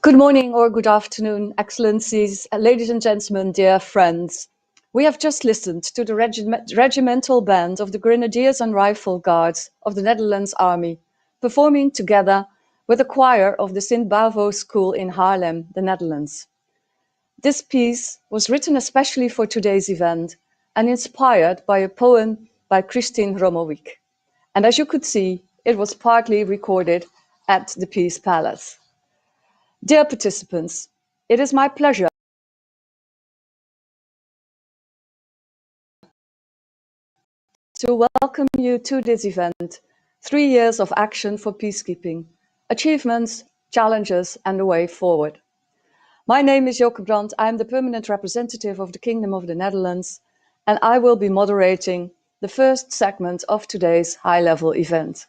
Good morning or good afternoon, Excellencies, ladies and gentlemen, dear friends. We have just listened to the regimental band of the Grenadiers and Rifle Guards of the Netherlands Army, performing together with the choir of the St. Bavo School in Haarlem, the Netherlands. This piece was written especially for today's event and inspired by a poem by Christine Romowick. And as you could see, it was partly recorded at the Peace Palace. Dear participants, it is my pleasure to welcome you to this event, 3 years of action for peacekeeping, achievements, challenges and the way forward. My name is Joke Brandt, I am the permanent representative of the Kingdom of the Netherlands, and I will be moderating the first segment of today's high-level event.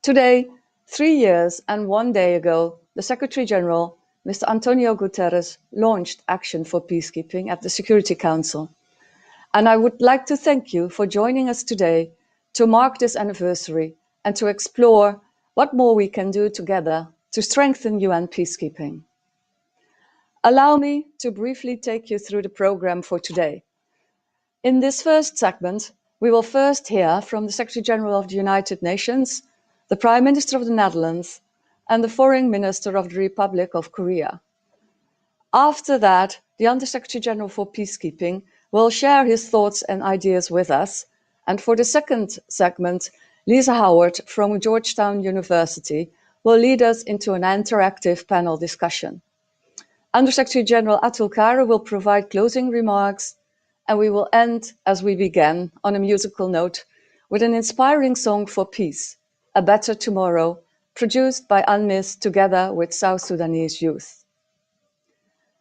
Today, 3 years and 1 day ago, the Secretary-General, Mr. António Guterres, launched Action for Peacekeeping at the Security Council. And I would like to thank you for joining us today to mark this anniversary and to explore what more we can do together to strengthen UN peacekeeping. Allow me to briefly take you through the program for today. In this first segment, we will first hear from the Secretary-General of the United Nations, the Prime Minister of the Netherlands, and the Foreign Minister of the Republic of Korea. After that, the Under-Secretary-General for Peacekeeping will share his thoughts and ideas with us. And for the second segment, Lisa Howard from Georgetown University will lead us into an interactive panel discussion. Under-Secretary-General Atul Kare will provide closing remarks, and we will end, as we began, on a musical note with an inspiring song for peace, A Better Tomorrow, produced by UNMISS together with South Sudanese youth.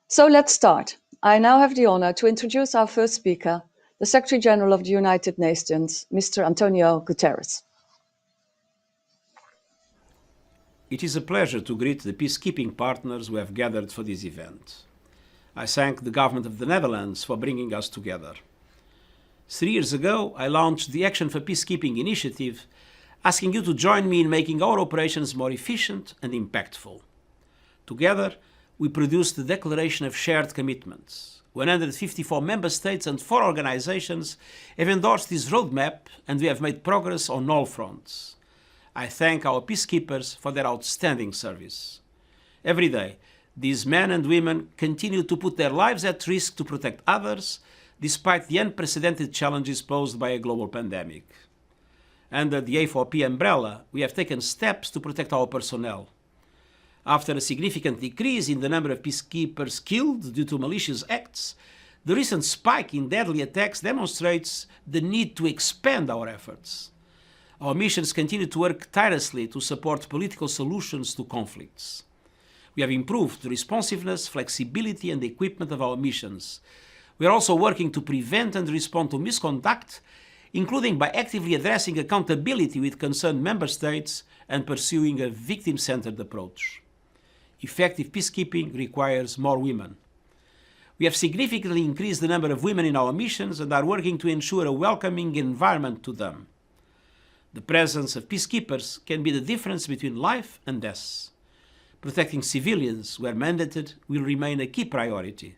So let's start. I now have the honor to introduce our first speaker, the Secretary-General of the United Nations, Mr. António Guterres. It is a pleasure to greet the peacekeeping partners who have gathered for this event. I thank the government of the Netherlands for bringing us together. 3 years ago, I launched the Action for Peacekeeping initiative, asking you to join me in making our operations more efficient and impactful. Together, we produced the Declaration of Shared Commitments. 154 member states and 4 organizations have endorsed this roadmap, and we have made progress on all fronts. I thank our peacekeepers for their outstanding service. Every day, these men and women continue to put their lives at risk to protect others, despite the unprecedented challenges posed by a global pandemic. Under the A4P umbrella, we have taken steps to protect our personnel. After a significant decrease in the number of peacekeepers killed due to malicious acts, the recent spike in deadly attacks demonstrates the need to expand our efforts. Our missions continue to work tirelessly to support political solutions to conflicts. We have improved the responsiveness, flexibility and equipment of our missions. We are also working to prevent and respond to misconduct, including by actively addressing accountability with concerned member states and pursuing a victim-centered approach. Effective peacekeeping requires more women. We have significantly increased the number of women in our missions and are working to ensure a welcoming environment to them. The presence of peacekeepers can be the difference between life and death. Protecting civilians, where mandated, will remain a key priority.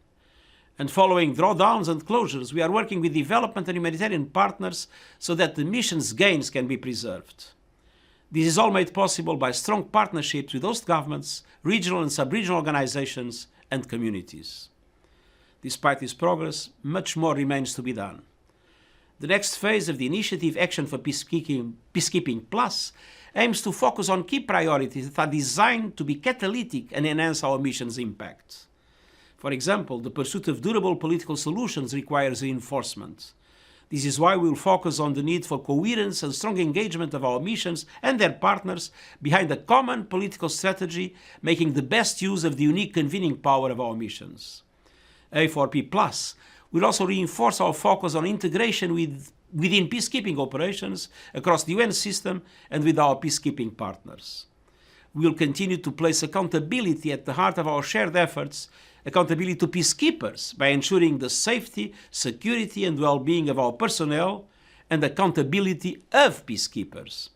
And following drawdowns and closures, we are working with development and humanitarian partners so that the mission's gains can be preserved. This is all made possible by strong partnerships with host governments, regional and sub-regional organizations, and communities. Despite this progress, much more remains to be done. The next phase of the initiative Action for Peacekeeping Plus aims to focus on key priorities that are designed to be catalytic and enhance our mission's impact. For example, the pursuit of durable political solutions requires reinforcement. This is why we will focus on the need for coherence and strong engagement of our missions and their partners behind a common political strategy, making the best use of the unique convening power of our missions. A4P Plus will also reinforce our focus on integration within peacekeeping operations across the UN system and with our peacekeeping partners. We will continue to place accountability at the heart of our shared efforts, accountability to peacekeepers by ensuring the safety, security and well-being of our personnel, and accountability of peacekeepers.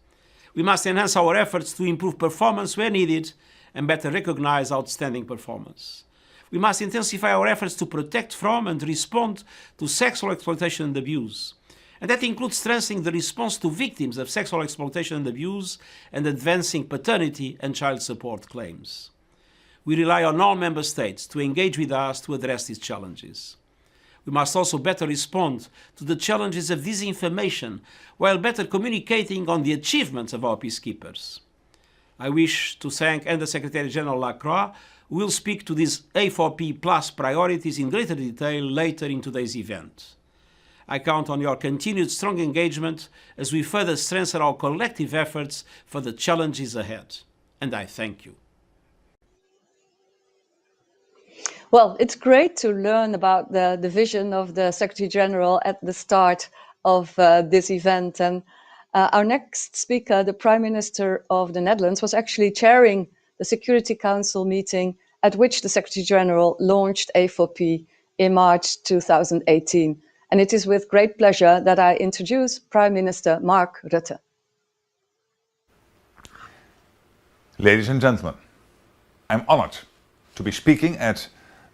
We must enhance our efforts to improve performance where needed and better recognize outstanding performance. We must intensify our efforts to protect from and respond to sexual exploitation and abuse. And that includes strengthening the response to victims of sexual exploitation and abuse and advancing paternity and child support claims. We rely on all member states to engage with us to address these challenges. We must also better respond to the challenges of disinformation while better communicating on the achievements of our peacekeepers. I wish to thank Under Secretary-General Lacroix, who will speak to these A4P plus priorities in greater detail later in today's event. I count on your continued strong engagement as we further strengthen our collective efforts for the challenges ahead. And I thank you. Well, it's great to learn about the vision of the Secretary-General at the start of this event. And our next speaker, the Prime Minister of the Netherlands, was actually chairing the Security Council meeting at which the Secretary-General launched A4P in March 2018. And it is with great pleasure that I introduce Prime Minister Mark Rutte. Ladies and gentlemen, I'm honored to be speaking at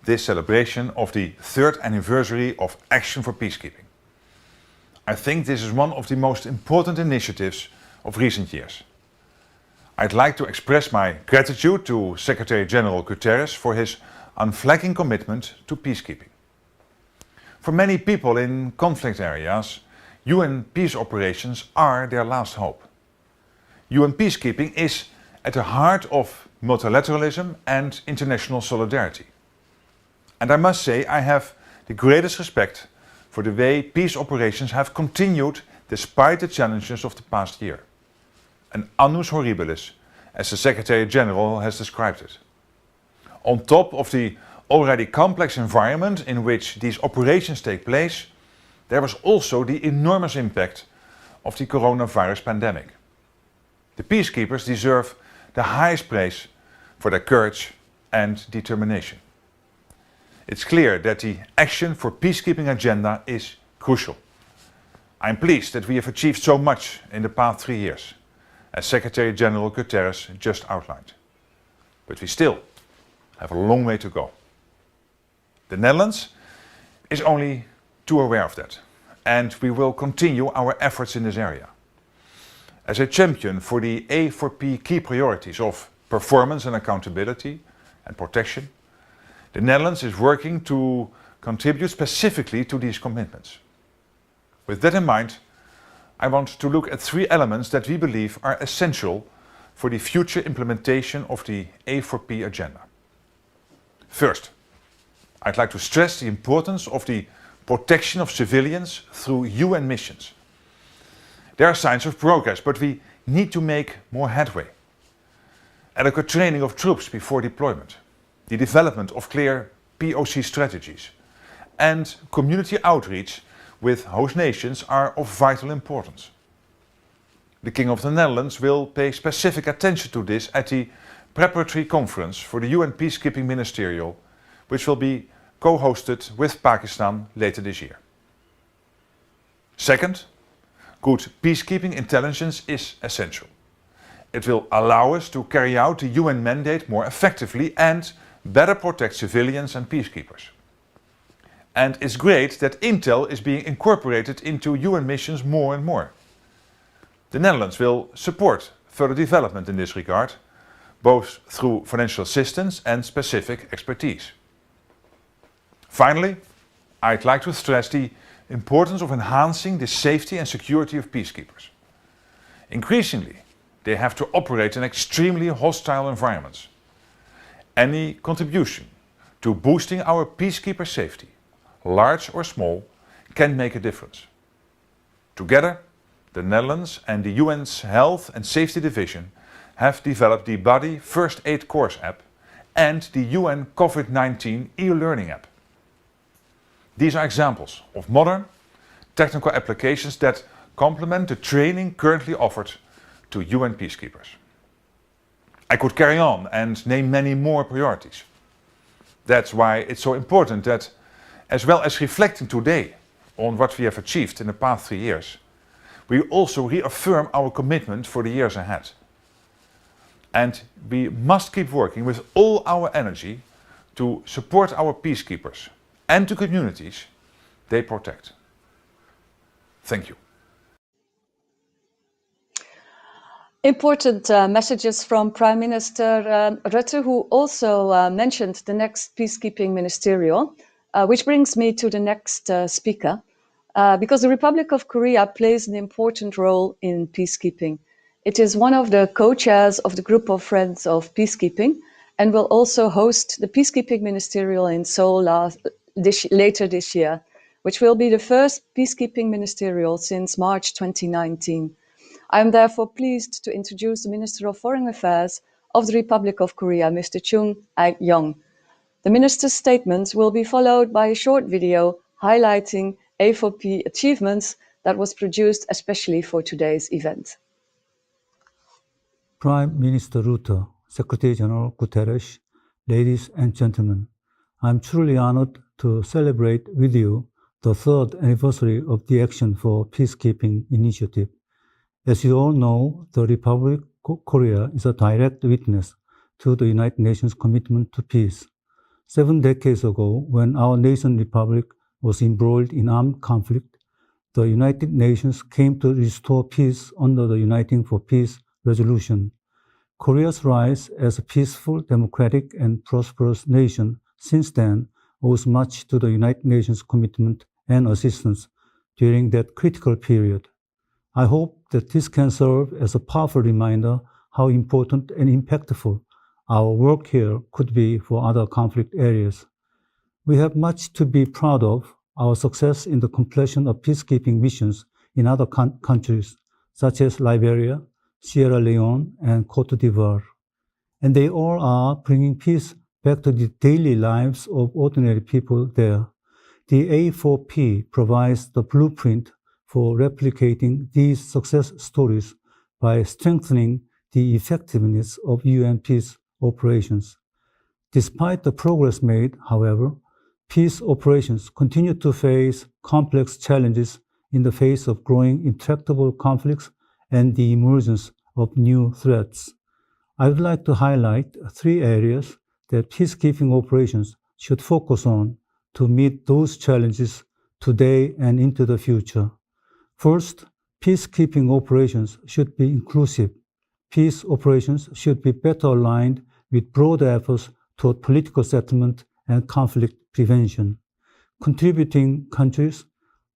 this celebration of the 3rd anniversary of Action for Peacekeeping. I think this is one of the most important initiatives of recent years. I'd like to express my gratitude to Secretary-General Guterres for his unflagging commitment to peacekeeping. For many people in conflict areas, UN peace operations are their last hope. UN peacekeeping is at the heart of multilateralism and international solidarity. And I must say I have the greatest respect for the way peace operations have continued despite the challenges of the past year. An annus horribilis, as the Secretary-General has described it. On top of the already complex environment in which these operations take place, there was also the enormous impact of the coronavirus pandemic. The peacekeepers deserve the highest praise for their courage and determination. It's clear that the Action for Peacekeeping agenda is crucial. I'm pleased that we have achieved so much in the past 3 years, as Secretary-General Guterres just outlined. But we still have a long way to go. The Netherlands is only too aware of that, and we will continue our efforts in this area. As a champion for the A4P key priorities of performance and accountability and protection, the Netherlands is working to contribute specifically to these commitments. With that in mind, I want to look at 3 elements that we believe are essential for the future implementation of the A4P agenda. First, I'd like to stress the importance of the protection of civilians through UN missions. There are signs of progress, but we need to make more headway. Adequate training of troops before deployment, the development of clear POC strategies, and community outreach with host nations are of vital importance. The King of the Netherlands will pay specific attention to this at the preparatory conference for the UN Peacekeeping Ministerial, which will be co-hosted with Pakistan later this year. Second, good peacekeeping intelligence is essential. It will allow us to carry out the UN mandate more effectively and better protect civilians and peacekeepers. And it's great that intel is being incorporated into UN missions more and more. The Netherlands will support further development in this regard, both through financial assistance and specific expertise. Finally, I'd like to stress the importance of enhancing the safety and security of peacekeepers. Increasingly, they have to operate in extremely hostile environments. Any contribution to boosting our peacekeeper safety, large or small, can make a difference. Together, the Netherlands and the UN's Health and Safety Division have developed the Body First Aid Course app and the UN COVID-19 e-learning app. These are examples of modern, technical applications that complement the training currently offered to UN peacekeepers. I could carry on and name many more priorities. That's why it's so important that, as well as reflecting today on what we have achieved in the past 3 years, we also reaffirm our commitment for the years ahead. And we must keep working with all our energy to support our peacekeepers and the communities they protect. Thank you. Important messages from Prime Minister Rutte, who also mentioned the next peacekeeping ministerial, which brings me to the next speaker, because the Republic of Korea plays an important role in peacekeeping. It is one of the co-chairs of the Group of Friends of Peacekeeping and will also host the Peacekeeping Ministerial in Seoul later this year, which will be the first peacekeeping ministerial since March 2019. I am therefore pleased to introduce the Minister of Foreign Affairs of the Republic of Korea, Mr. Chung Aek-yong. The Minister's statement will be followed by a short video highlighting A4P achievements that was produced especially for today's event. Prime Minister Rutte, Secretary-General Guterres, ladies and gentlemen, I'm truly honored to celebrate with you the third anniversary of the Action for Peacekeeping initiative. As you all know, the Republic of Korea is a direct witness to the United Nations commitment to peace. 7 decades ago, when our nation republic was embroiled in armed conflict, the United Nations came to restore peace under the Uniting for Peace resolution. Korea's rise as a peaceful, democratic, and prosperous nation since then owes much to the United Nations commitment and assistance during that critical period. I hope that this can serve as a powerful reminder how important and impactful our work here could be for other conflict areas. We have much to be proud of, our success in the completion of peacekeeping missions in other countries, such as Liberia, Sierra Leone, and Cote d'Ivoire. And they all are bringing peace back to the daily lives of ordinary people there. The A4P provides the blueprint for replicating these success stories by strengthening the effectiveness of UN peace operations. Despite the progress made, however, peace operations continue to face complex challenges in the face of growing intractable conflicts and the emergence of new threats. I would like to highlight 3 areas that peacekeeping operations should focus on to meet those challenges today and into the future. First, peacekeeping operations should be inclusive. Peace operations should be better aligned with broader efforts toward political settlement and conflict prevention. Contributing countries,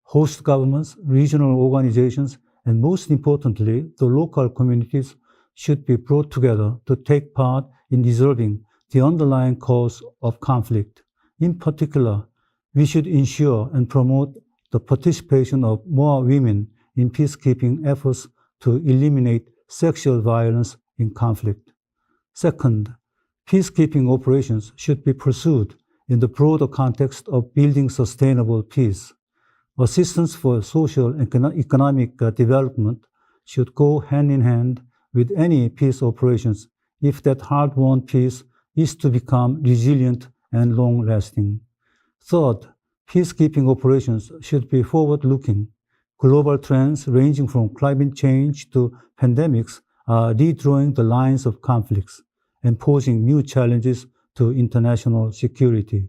host governments, regional organizations, and most importantly, the local communities should be brought together to take part in resolving the underlying cause of conflict. In particular, we should ensure and promote the participation of more women in peacekeeping efforts to eliminate sexual violence in conflict. Second, peacekeeping operations should be pursued in the broader context of building sustainable peace. Assistance for social and economic development should go hand in hand with any peace operations if that hard-won peace is to become resilient and long-lasting. Third, peacekeeping operations should be forward-looking. Global trends ranging from climate change to pandemics are redrawing the lines of conflicts and posing new challenges to international security.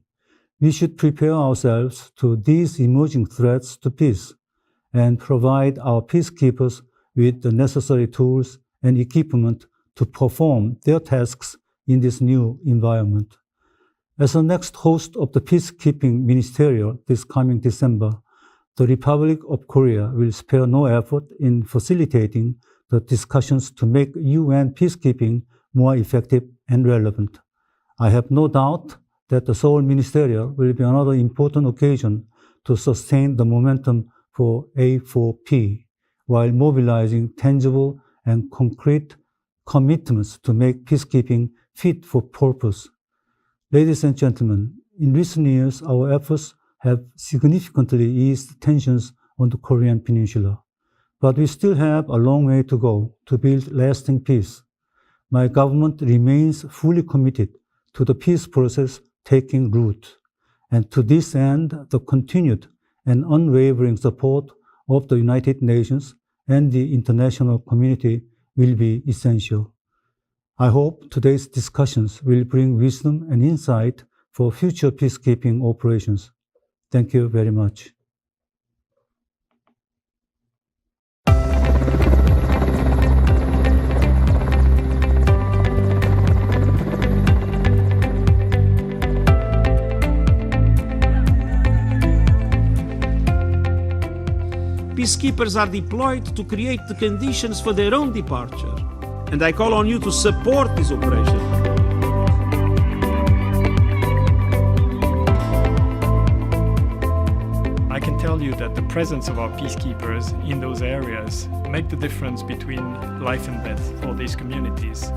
We should prepare ourselves to these emerging threats to peace and provide our peacekeepers with the necessary tools and equipment to perform their tasks in this new environment. As the next host of the Peacekeeping Ministerial this coming December, the Republic of Korea will spare no effort in facilitating the discussions to make UN peacekeeping more effective and relevant. I have no doubt that the Seoul Ministerial will be another important occasion to sustain the momentum for A4P while mobilizing tangible and concrete commitments to make peacekeeping fit for purpose. Ladies and gentlemen, in recent years, our efforts have significantly eased tensions on the Korean Peninsula, but we still have a long way to go to build lasting peace. My government remains fully committed to the peace process taking root, and to this end, the continued and unwavering support of the United Nations and the international community will be essential. I hope today's discussions will bring wisdom and insight for future peacekeeping operations. Thank you very much. Peacekeepers are deployed to create the conditions for their own departure, and I call on you to support this operation. I can tell you that the presence of our peacekeepers in those areas make the difference between life and death for these communities.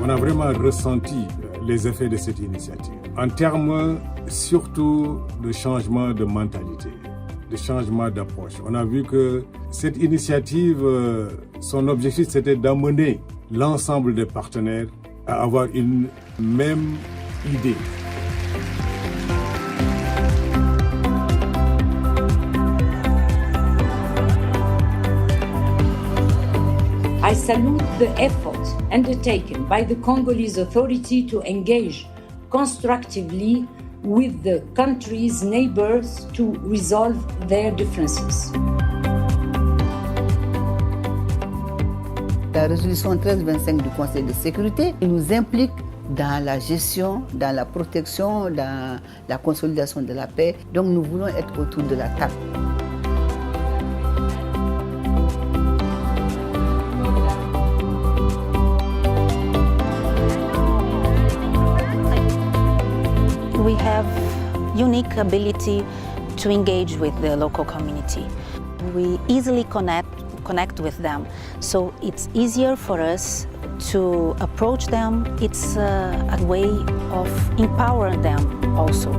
On a vraiment ressenti les effets de cette initiative en termes surtout de changement de mentalité, de changement d'approche. On a vu que cette initiative, son objectif c'était d'amener l'ensemble des partenaires à avoir une même idée. I salute the effort undertaken by the Congolese authority to engage constructively with the country's neighbors to resolve their differences. La résolution 1325 du Conseil de sécurité nous implique dans la gestion, dans la protection, dans la consolidation de la paix. Donc nous voulons être autour de la table. We have unique ability to engage with the local community. We easily connect with them, so it's easier for us to approach them. It's a way of empowering them also.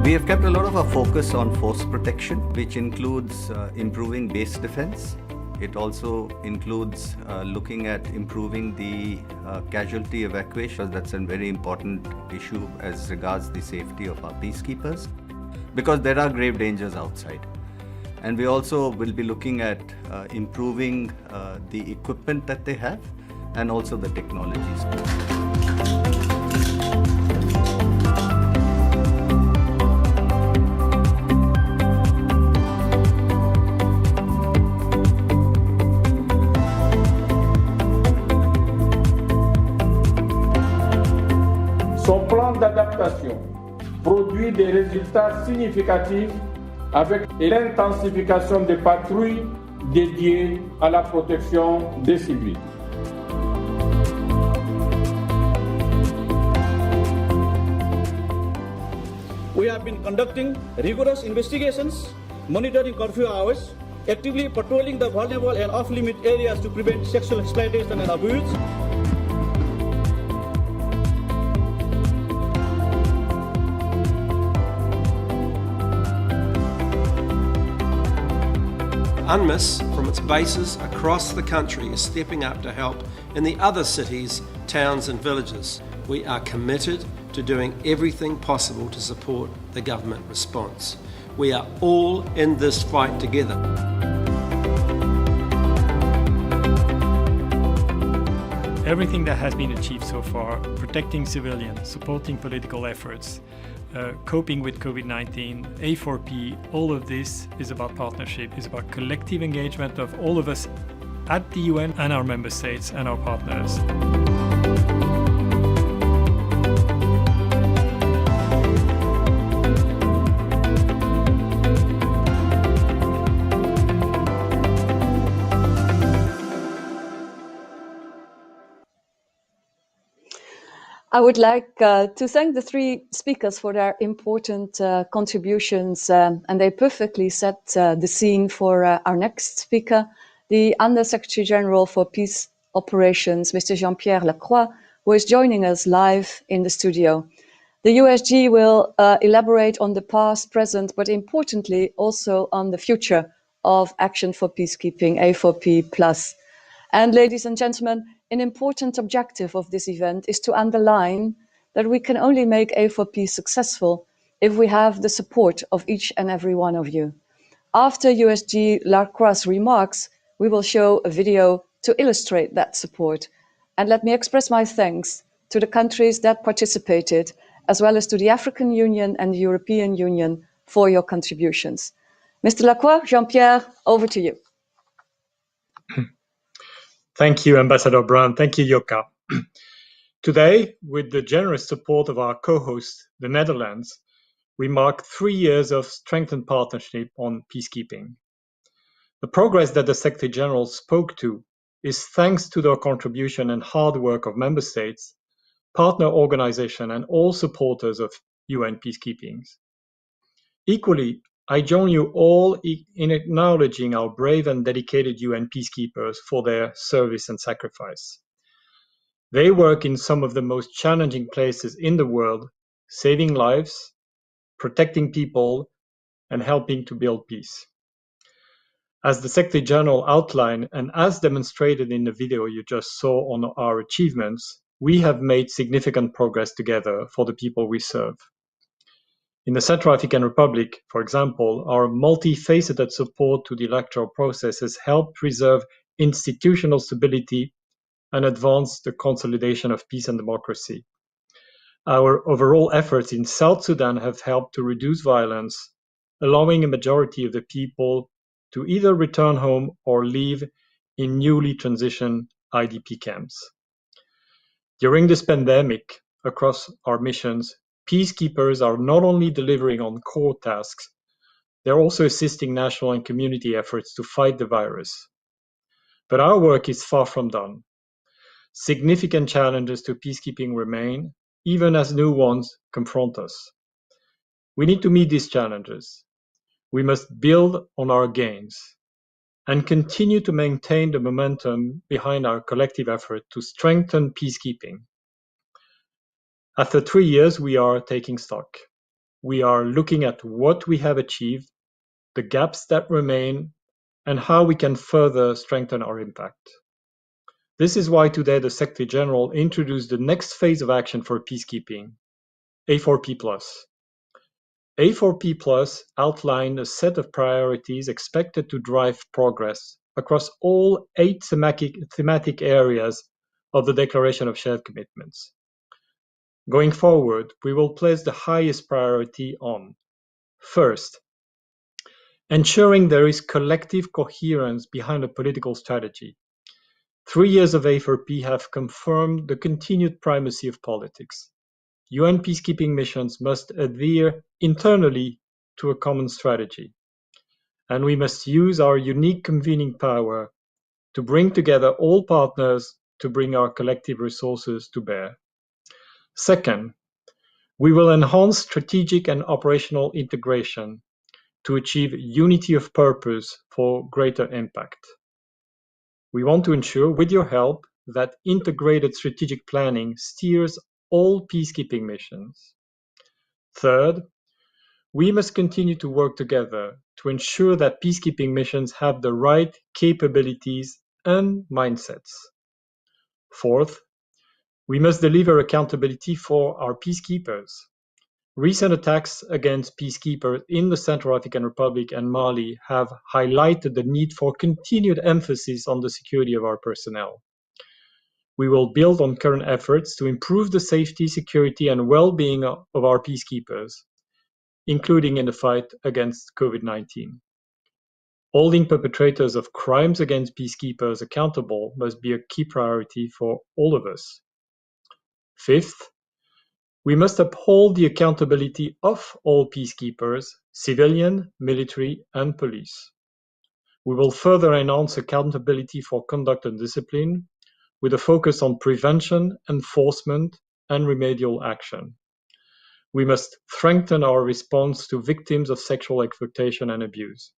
We have kept a lot of our focus on force protection, which includes improving base defense. It also includes looking at improving the casualty evacuation. That's a very important issue as regards the safety of our peacekeepers, because there are grave dangers outside. And we also will be looking at improving the equipment that they have and also the technologies. Son plan d'adaptation produit des résultats significatifs avec l'intensification des patrouilles dédiées à la protection des civils. We have been conducting rigorous investigations, monitoring curfew hours, actively patrolling the vulnerable and off-limit areas to prevent sexual exploitation and abuse. UNMISS, from its bases across the country, is stepping up to help in the other cities, towns and villages. We are committed to doing everything possible to support the government response. We are all in this fight together. Everything that has been achieved so far, protecting civilians, supporting political efforts, coping with COVID-19, A4P, all of this is about partnership, is about collective engagement of all of us at the UN and our member states and our partners. I would like to thank the three speakers for their important contributions, and they perfectly set the scene for our next speaker, the Under Secretary-General for Peace Operations, Mr. Jean-Pierre Lacroix, who is joining us live in the studio. The USG will elaborate on the past, present, but importantly also on the future of Action for Peacekeeping, A4P+. And ladies and gentlemen, an important objective of this event is to underline that we can only make A4P successful if we have the support of each and every one of you. After USG Lacroix's remarks, we will show a video to illustrate that support. And let me express my thanks to the countries that participated, as well as to the African Union and the European Union for your contributions. Mr. Lacroix, Jean-Pierre, over to you. Thank you, Ambassador Brown. Thank you, Jokka. Today, with the generous support of our co-host, the Netherlands, we mark 3 years of strengthened partnership on peacekeeping. The progress that the Secretary-General spoke to is thanks to the contribution and hard work of member states, partner organizations, and all supporters of UN peacekeeping. Equally, I join you all in acknowledging our brave and dedicated UN peacekeepers for their service and sacrifice. They work in some of the most challenging places in the world, saving lives, protecting people, and helping to build peace. As the Secretary General outlined, and as demonstrated in the video you just saw on our achievements, we have made significant progress together for the people we serve. In the Central African Republic, for example, our multifaceted support to the electoral process has helped preserve institutional stability and advance the consolidation of peace and democracy. Our overall efforts in South Sudan have helped to reduce violence, allowing a majority of the people to either return home or live in newly transitioned IDP camps. During this pandemic, across our missions, peacekeepers are not only delivering on core tasks, they're also assisting national and community efforts to fight the virus. But our work is far from done. Significant challenges to peacekeeping remain, even as new ones confront us. We need to meet these challenges. We must build on our gains and continue to maintain the momentum behind our collective effort to strengthen peacekeeping. After 3 years, we are taking stock. We are looking at what we have achieved, the gaps that remain, and how we can further strengthen our impact. This is why today the Secretary General introduced the next phase of action for peacekeeping, A4P+. A4P+ outlined a set of priorities expected to drive progress across all 8 thematic areas of the Declaration of Shared Commitments. Going forward, we will place the highest priority on, first, ensuring there is collective coherence behind a political strategy. 3 years of A4P have confirmed the continued primacy of politics. UN peacekeeping missions must adhere internally to a common strategy, and we must use our unique convening power to bring together all partners to bring our collective resources to bear. Second, we will enhance strategic and operational integration to achieve unity of purpose for greater impact. We want to ensure, with your help, that integrated strategic planning steers all peacekeeping missions. Third, we must continue to work together to ensure that peacekeeping missions have the right capabilities and mindsets. Fourth, we must deliver accountability for our peacekeepers. Recent attacks against peacekeepers in the Central African Republic and Mali have highlighted the need for continued emphasis on the security of our personnel. We will build on current efforts to improve the safety, security, and well-being of our peacekeepers, including in the fight against COVID-19. Holding perpetrators of crimes against peacekeepers accountable must be a key priority for all of us. Fifth, we must uphold the accountability of all peacekeepers, civilian, military, and police. We will further enhance accountability for conduct and discipline, with a focus on prevention, enforcement, and remedial action. We must strengthen our response to victims of sexual exploitation and abuse.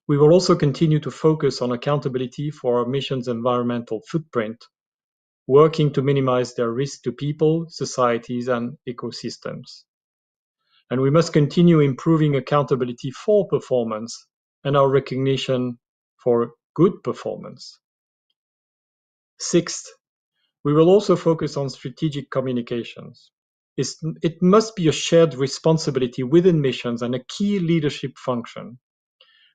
We will also continue to focus on accountability for our mission's environmental footprint working to minimize their risk to people, societies, and ecosystems. And we must continue improving accountability for performance and our recognition for good performance. Sixth, we will also focus on strategic communications. It must be a shared responsibility within missions and a key leadership function.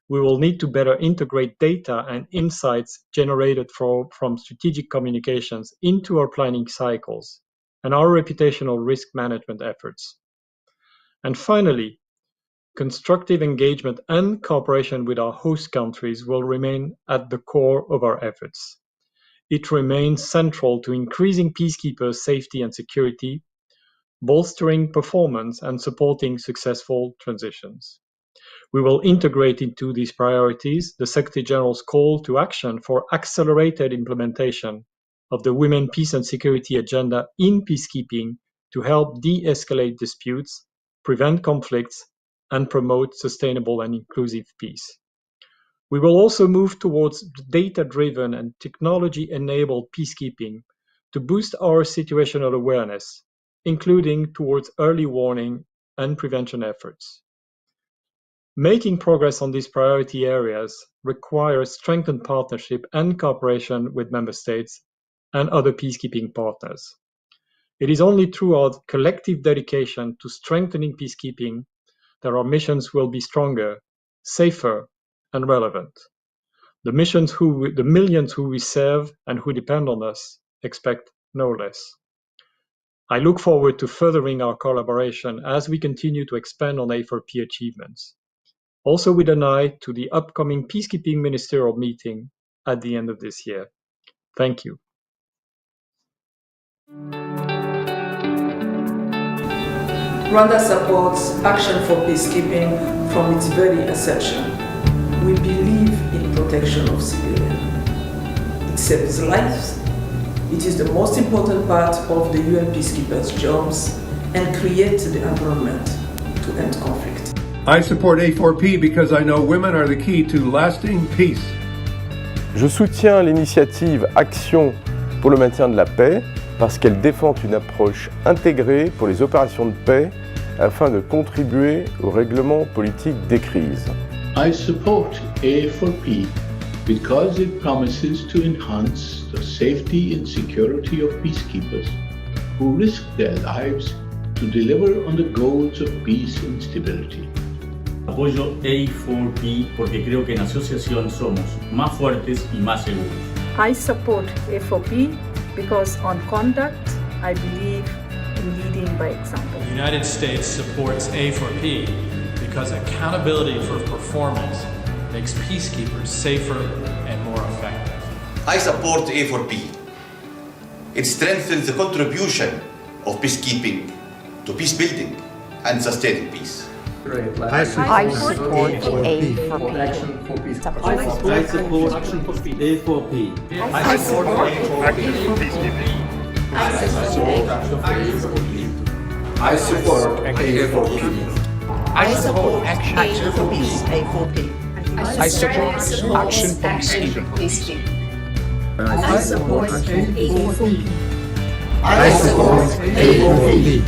We will need to better integrate data and insights generated from strategic communications into our planning cycles and our reputational risk management efforts. And finally, constructive engagement and cooperation with our host countries will remain at the core of our efforts. It remains central to increasing peacekeepers' safety and security, bolstering performance, and supporting successful transitions. We will integrate into these priorities the Secretary-General's call to action for accelerated implementation of the Women, Peace and Security agenda in peacekeeping to help de-escalate disputes, prevent conflicts, and promote sustainable and inclusive peace. We will also move towards data-driven and technology-enabled peacekeeping to boost our situational awareness, including towards early warning and prevention efforts. Making progress on these priority areas requires strengthened partnership and cooperation with member states and other peacekeeping partners. It is only through our collective dedication to strengthening peacekeeping that our missions will be stronger, safer, and relevant. The millions who we serve and who depend on us expect no less. I look forward to furthering our collaboration as we continue to expand on A4P achievements, also with an eye to the upcoming peacekeeping ministerial meeting at the end of this year. Thank you. Rwanda supports action for peacekeeping from its very inception. We believe in protection of civilians. It saves lives. It is the most important part of the UN peacekeepers' jobs and creates the environment to end conflict. I support A4P because I know women are the key to lasting peace. Je soutiens l'initiative Action pour le maintien de la paix parce qu'elle défend une approche intégrée pour les opérations de paix afin de contribuer au règlement politique des crises. I support A4P because it promises to enhance the safety and security of peacekeepers who risk their lives to deliver on the goals of peace and stability. Apoyo A4P porque creo que en asociación somos más fuertes y más seguros. I support A4P because on conduct, I believe in leading by example. The United States supports A4P because accountability for performance makes peacekeepers safer and more effective. I support A4P. It strengthens the contribution of peacekeeping to peace building and sustaining peace. I support A4P. Action for peace. I support Action for A4P. I support Action for peacekeeping. I support A4P. I support Action for Peace, A4P. I support Action for Peacekeeping. I support A4P. I support A4P.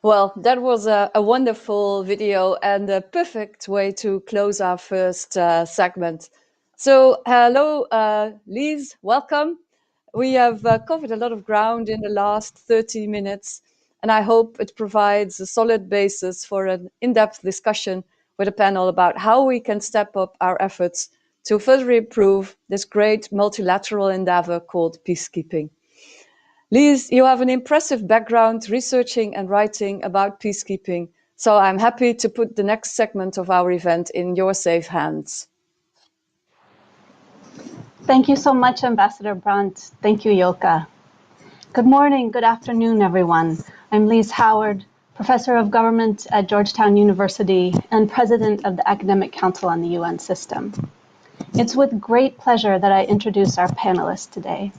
Well, that was a wonderful video and a perfect way to close our first segment. So, hello, Liz, welcome. We have covered a lot of ground in the last 30 minutes, and I hope it provides a solid basis for an in-depth discussion with a panel about how we can step up our efforts to further improve this great multilateral endeavor called peacekeeping. Liz, you have an impressive background researching and writing about peacekeeping, so I'm happy to put the next segment of our event in your safe hands. Thank you so much, Ambassador Brandt. Thank you, Yolka. Good morning, good afternoon, everyone. I'm Lise Howard, Professor of Government at Georgetown University and President of the Academic Council on the UN System. It's with great pleasure that I introduce our panelists today.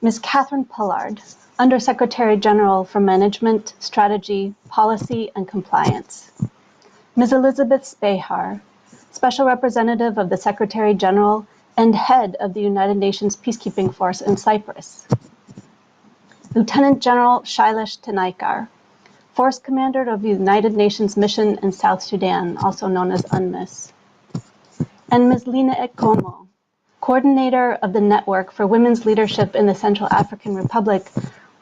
Ms. Catherine Pollard, Undersecretary-General for Management, Strategy, Policy, and Compliance. Ms. Elizabeth Spehar, Special Representative of the Secretary-General and Head of the United Nations Peacekeeping Force in Cyprus. Lieutenant General Shailesh Tanaikar, Force Commander of the United Nations Mission in South Sudan, also known as UNMISS. And Ms. Lina Ekomo, Coordinator of the Network for Women's Leadership in the Central African Republic.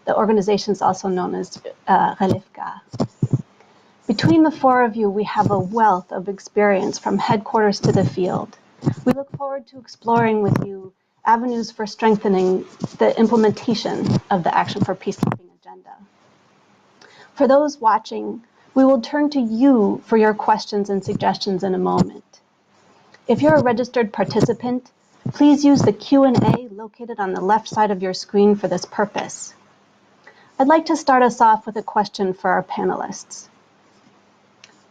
The organization is also known as Relefka. Between the four of you, we have a wealth of experience from headquarters to the field. We look forward to exploring with you avenues for strengthening the implementation of the Action for Peacekeeping agenda. For those watching, we will turn to you for your questions and suggestions in a moment. If you're a registered participant, please use the Q&A located on the left side of your screen for this purpose. I'd like to start us off with a question for our panelists.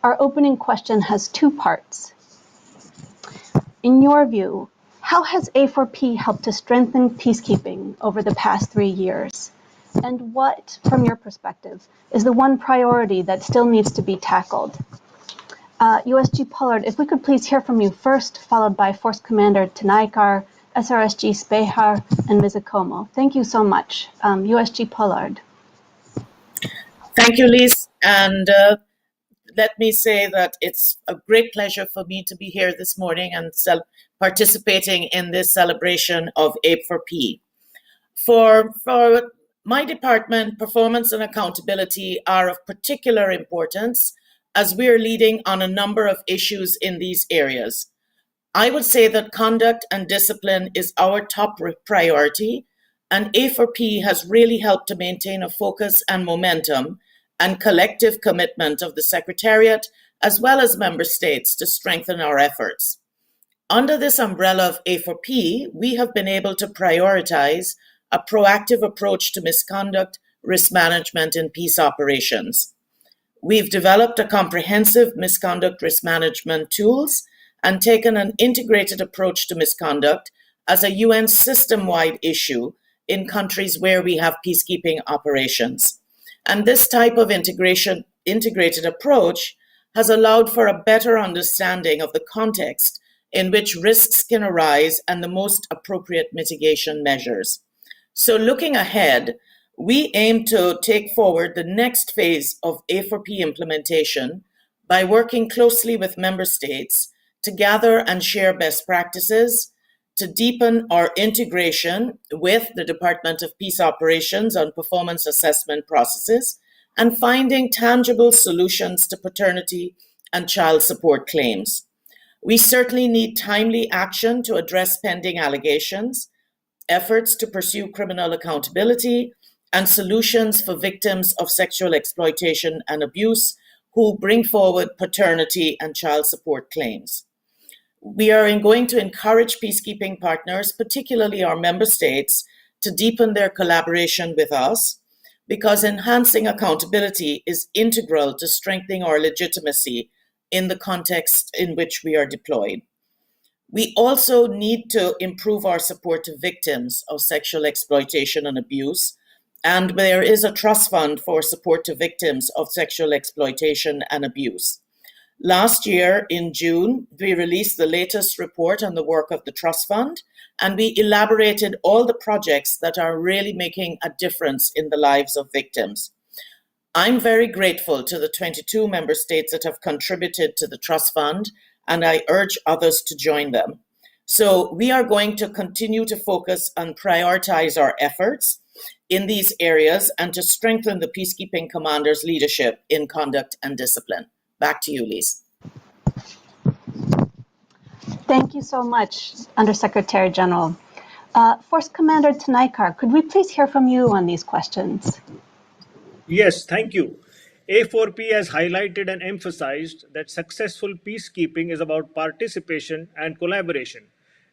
Our opening question has two parts. In your view, how has A4P helped to strengthen peacekeeping over the past 3 years? And what, from your perspective, is the one priority that still needs to be tackled? USG Pollard, if we could please hear from you first, followed by Force Commander Tanaikar, SRSG Spehar, and Ms. Ekomo. Thank you so much. USG Pollard. Thank you, Lise. And let me say that it's a great pleasure for me to be here this morning and participating in this celebration of A4P. For my department, performance and accountability are of particular importance as we are leading on a number of issues in these areas. I would say that conduct and discipline is our top priority, and A4P has really helped to maintain a focus and momentum and collective commitment of the Secretariat as well as member states to strengthen our efforts. Under this umbrella of A4P, we have been able to prioritize a proactive approach to misconduct, risk management, and peace operations. We've developed a comprehensive misconduct risk management tools and taken an integrated approach to misconduct as a UN system-wide issue in countries where we have peacekeeping operations. And this type of integrated approach has allowed for a better understanding of the context in which risks can arise and the most appropriate mitigation measures. So looking ahead, we aim to take forward the next phase of A4P implementation by working closely with member states to gather and share best practices, to deepen our integration with the Department of Peace Operations on performance assessment processes, and finding tangible solutions to paternity and child support claims. We certainly need timely action to address pending allegations, efforts to pursue criminal accountability, and solutions for victims of sexual exploitation and abuse who bring forward paternity and child support claims. We are going to encourage peacekeeping partners, particularly our member states, to deepen their collaboration with us, because enhancing accountability is integral to strengthening our legitimacy in the context in which we are deployed. We also need to improve our support to victims of sexual exploitation and abuse, and there is a trust fund for support to victims of sexual exploitation and abuse. Last year, in June, we released the latest report on the work of the Trust Fund, and we elaborated all the projects that are really making a difference in the lives of victims. I'm very grateful to the 22 member states that have contributed to the Trust Fund, and I urge others to join them. So we are going to continue to focus and prioritize our efforts in these areas and to strengthen the peacekeeping commanders' leadership in conduct and discipline. Back to you, Lise. Thank you so much, Undersecretary General. Force Commander Tanaikar, could we please hear from you on these questions? Yes, thank you. A4P has highlighted and emphasized that successful peacekeeping is about participation and collaboration.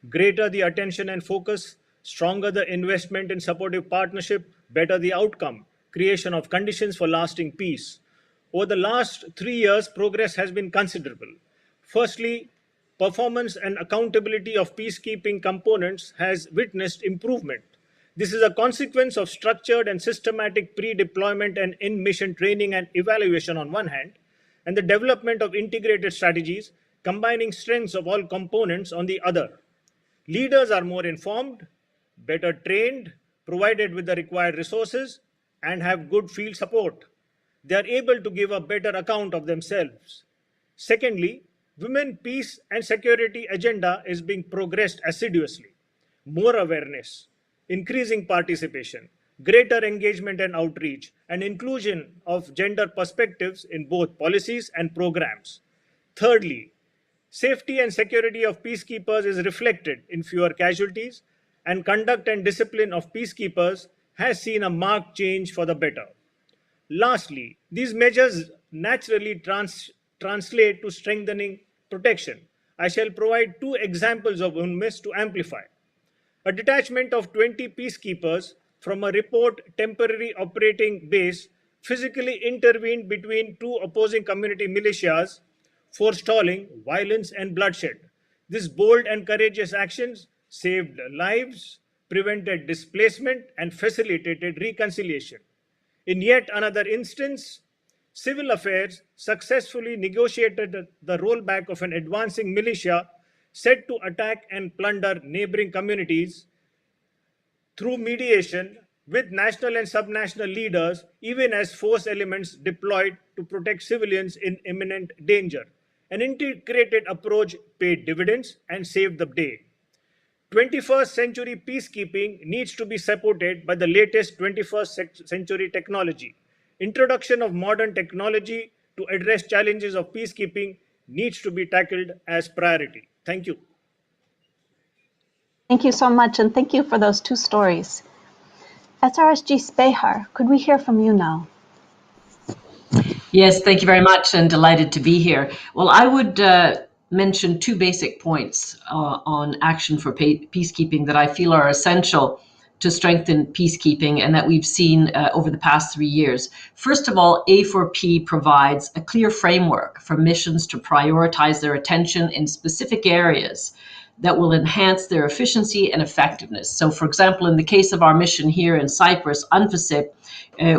Greater the attention and focus, stronger the investment in supportive partnership, better the outcome, creation of conditions for lasting peace. Over the last 3 years, progress has been considerable. Firstly, performance and accountability of peacekeeping components has witnessed improvement. This is a consequence of structured and systematic pre-deployment and in-mission training and evaluation on one hand, and the development of integrated strategies combining strengths of all components on the other. Leaders are more informed, better trained, provided with the required resources, and have good field support. They are able to give a better account of themselves. Secondly, women, peace, and security agenda is being progressed assiduously. More awareness, increasing participation, greater engagement and outreach, and inclusion of gender perspectives in both policies and programs. Thirdly, safety and security of peacekeepers is reflected in fewer casualties, and conduct and discipline of peacekeepers has seen a marked change for the better. Lastly, these measures naturally translate to strengthening protection. I shall provide two examples of UNMISS to amplify. A detachment of 20 peacekeepers from a report temporary operating base physically intervened between two opposing community militias, forestalling violence and bloodshed. This bold and courageous actions saved lives, prevented displacement, and facilitated reconciliation. In yet another instance, civil affairs successfully negotiated the rollback of an advancing militia set to attack and plunder neighboring communities through mediation with national and subnational leaders, even as force elements deployed to protect civilians in imminent danger. An integrated approach paid dividends and saved the day. 21st century peacekeeping needs to be supported by the latest 21st century technology. Introduction of modern technology to address challenges of peacekeeping needs to be tackled as priority. Thank you. Thank you so much, and thank you for those two stories. SRSG Spehar, could we hear from you now? Yes, thank you very much, and delighted to be here. Well, I would mention two basic points on action for peacekeeping that I feel are essential to strengthen peacekeeping and that we've seen over the past 3 years. First of all, A4P provides a clear framework for missions to prioritize their attention in specific areas that will enhance their efficiency and effectiveness. So, for example, in the case of our mission here in Cyprus, UNFICYP,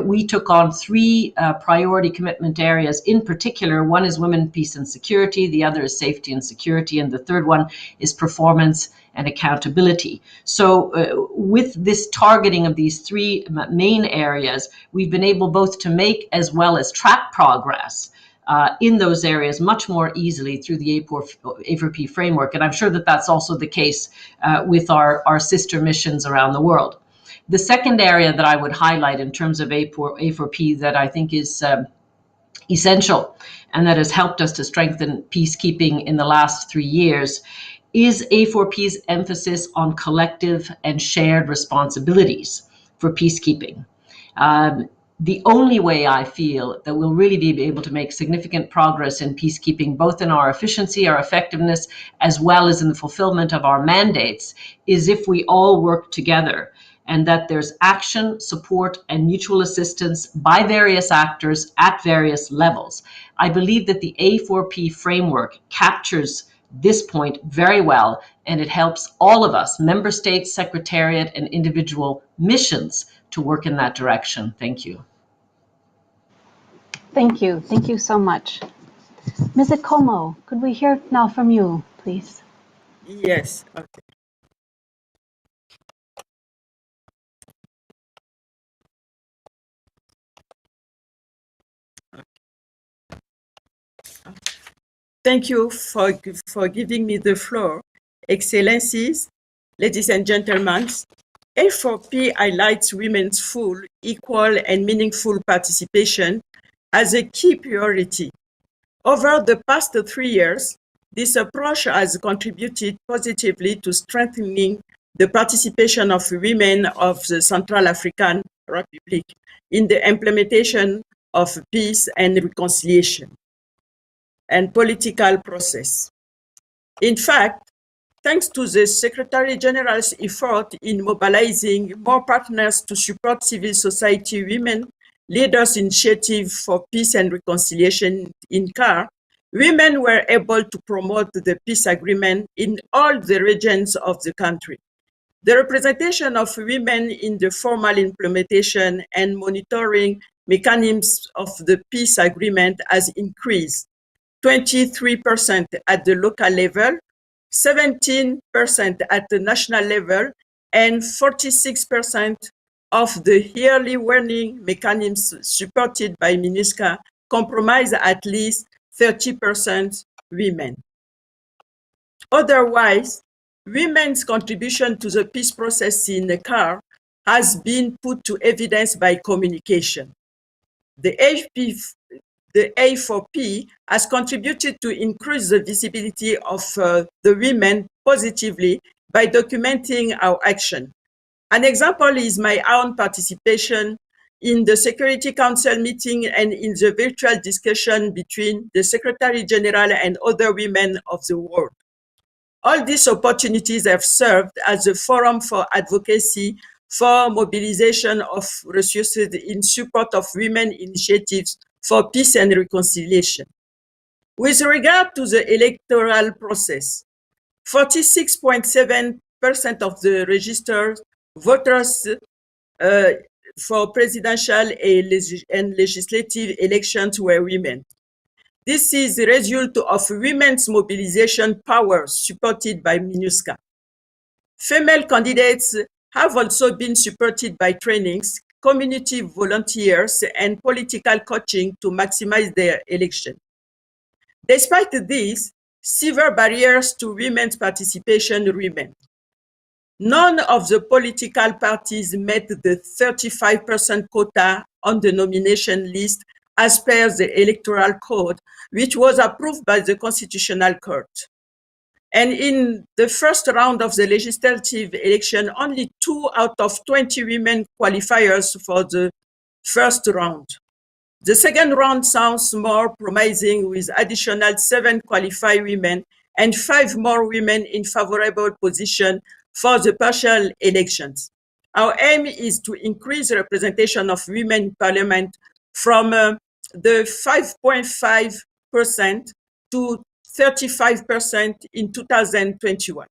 we took on three priority commitment areas. In particular, one is women, peace, and security. The other is safety and security. And the third one is performance and accountability. So with this targeting of these three main areas, we've been able both to make as well as track progress in those areas much more easily through the A4P framework. And I'm sure that that's also the case with our sister missions around the world. The second area that I would highlight in terms of A4P that I think is essential and that has helped us to strengthen peacekeeping in the last 3 years is A4P's emphasis on collective and shared responsibilities for peacekeeping. The only way I feel that we'll really be able to make significant progress in peacekeeping, both in our efficiency, our effectiveness, as well as in the fulfillment of our mandates, is if we all work together and that there's action, support, and mutual assistance by various actors at various levels. I believe that the A4P framework captures this point very well, and it helps all of us, member states, secretariat, and individual missions to work in that direction. Thank you. Thank you. Thank you so much. Ms. Ikomo, could we hear now from you, please? Yes. Okay. Thank you for giving me the floor. Excellencies, ladies and gentlemen, A4P highlights women's full, equal, and meaningful participation as a key priority. Over the past 3 years, this approach has contributed positively to strengthening the participation of women of the Central African Republic in the implementation of peace and reconciliation and political process. In fact, Thanks to the Secretary-General's effort in mobilizing more partners to support civil society women leaders' initiative for peace and reconciliation in CAR, women were able to promote the peace agreement in all the regions of the country. The representation of women in the formal implementation and monitoring mechanisms of the peace agreement has increased 23% at the local level, 17% at the national level, and 46% of the yearly warning mechanisms supported by MINUSCA comprise at least 30% women. Otherwise, women's contribution to the peace process in the CAR has been put to evidence by communication. The A4P has contributed to increase the visibility of the women positively by documenting our action. An example is my own participation in the Security Council meeting and in the virtual discussion between the Secretary-General and other women of the world. All these opportunities have served as a forum for advocacy for mobilization of resources in support of women initiatives for peace and reconciliation. With regard to the electoral process, 46.7% of the registered voters for presidential and legislative elections were women. This is the result of women's mobilization power supported by MINUSCA. Female candidates have also been supported by trainings, community volunteers, and political coaching to maximize their election. Despite this, severe barriers to women's participation remain. None of the political parties met the 35% quota on the nomination list as per the Electoral Code, which was approved by the Constitutional Court. And in the first round of the legislative election, only 2 out of 20 women qualifiers for the first round. The second round sounds more promising with additional 7 qualified women and 5 more women in favorable position for the partial elections. Our aim is to increase representation of women in parliament from the 5.5% to 35% in 2021.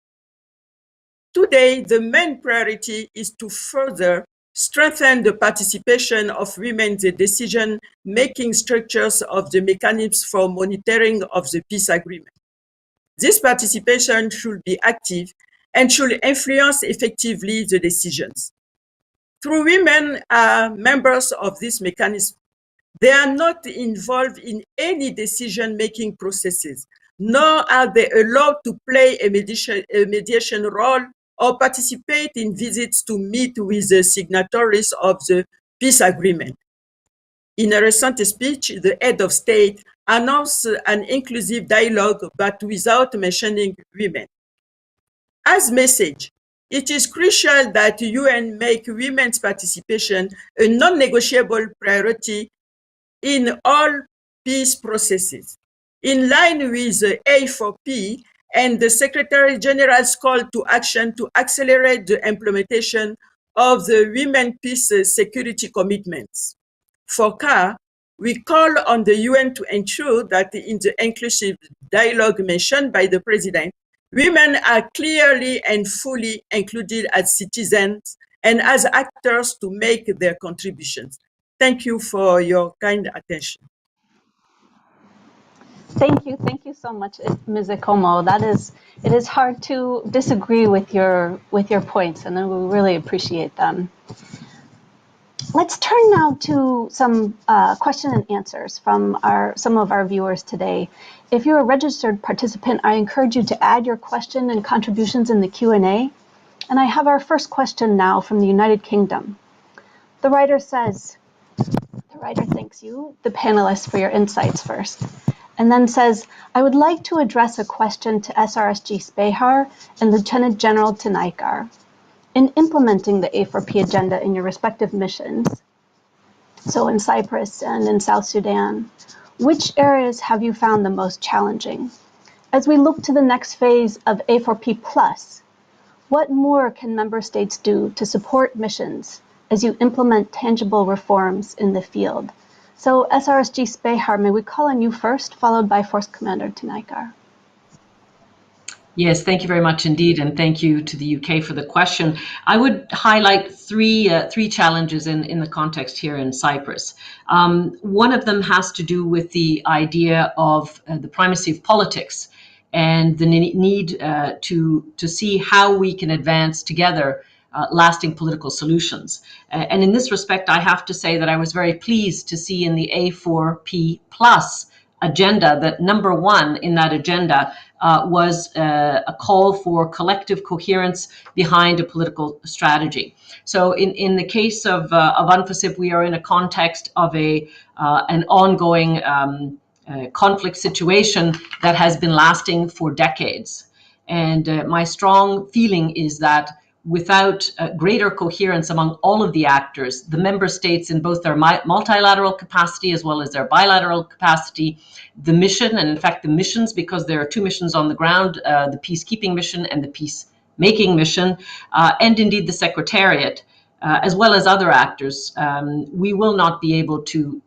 Today, the main priority is to further strengthen the participation of women in the decision-making structures of the mechanisms for monitoring of the peace agreement. This participation should be active and should influence effectively the decisions. Through women are members of this mechanism, they are not involved in any decision-making processes, nor are they allowed to play a mediation role or participate in visits to meet with the signatories of the peace agreement. In a recent speech, the head of state announced an inclusive dialogue, but without mentioning women. As message, it is crucial that the UN make women's participation a non-negotiable priority in all peace processes. In line with the A4P and the Secretary-General's call to action to accelerate the implementation of the Women Peace Security Commitments. For CAR, we call on the UN to ensure that in the inclusive dialogue mentioned by the President, women are clearly and fully included as citizens and as actors to make their contributions. Thank you for your kind attention. Thank you so much, Ms. Ekomo. It is hard to disagree with your points, and we really appreciate them. Let's turn now to some question and answers from some of our viewers today. If you're a registered participant, I encourage you to add your question and contributions in the Q&A. And I have our first question now from the United Kingdom. The writer thanks you, the panelists, for your insights first, and then says, I would like to address a question to SRSG Spehar and Lieutenant General Tinaikar. In implementing the A4P agenda in your respective missions, so in Cyprus and in South Sudan, which areas have you found the most challenging? As we look to the next phase of A4P+, what more can member states do to support missions as you implement tangible reforms in the field? So SRSG Spehar, may we call on you first, followed by Force Commander Tunaikar. Yes, thank you very much indeed, and thank you to the UK for the question. I would highlight three challenges in the context here in Cyprus. One of them has to do with the idea of the primacy of politics and the need to see how we can advance together lasting political solutions. And in this respect, I have to say that I was very pleased to see in the A4P plus agenda that number one in that agenda was a call for collective coherence behind a political strategy. So in the case of UNFICYP, we are in a context of an ongoing conflict situation that has been lasting for decades. And my strong feeling is that without greater coherence among all of the actors, the member states in both their multilateral capacity as well as their bilateral capacity, the mission, and in fact the missions, because there are two missions on the ground, the peacekeeping mission and the peacemaking mission, and indeed the Secretariat, as well as other actors, we will not be able to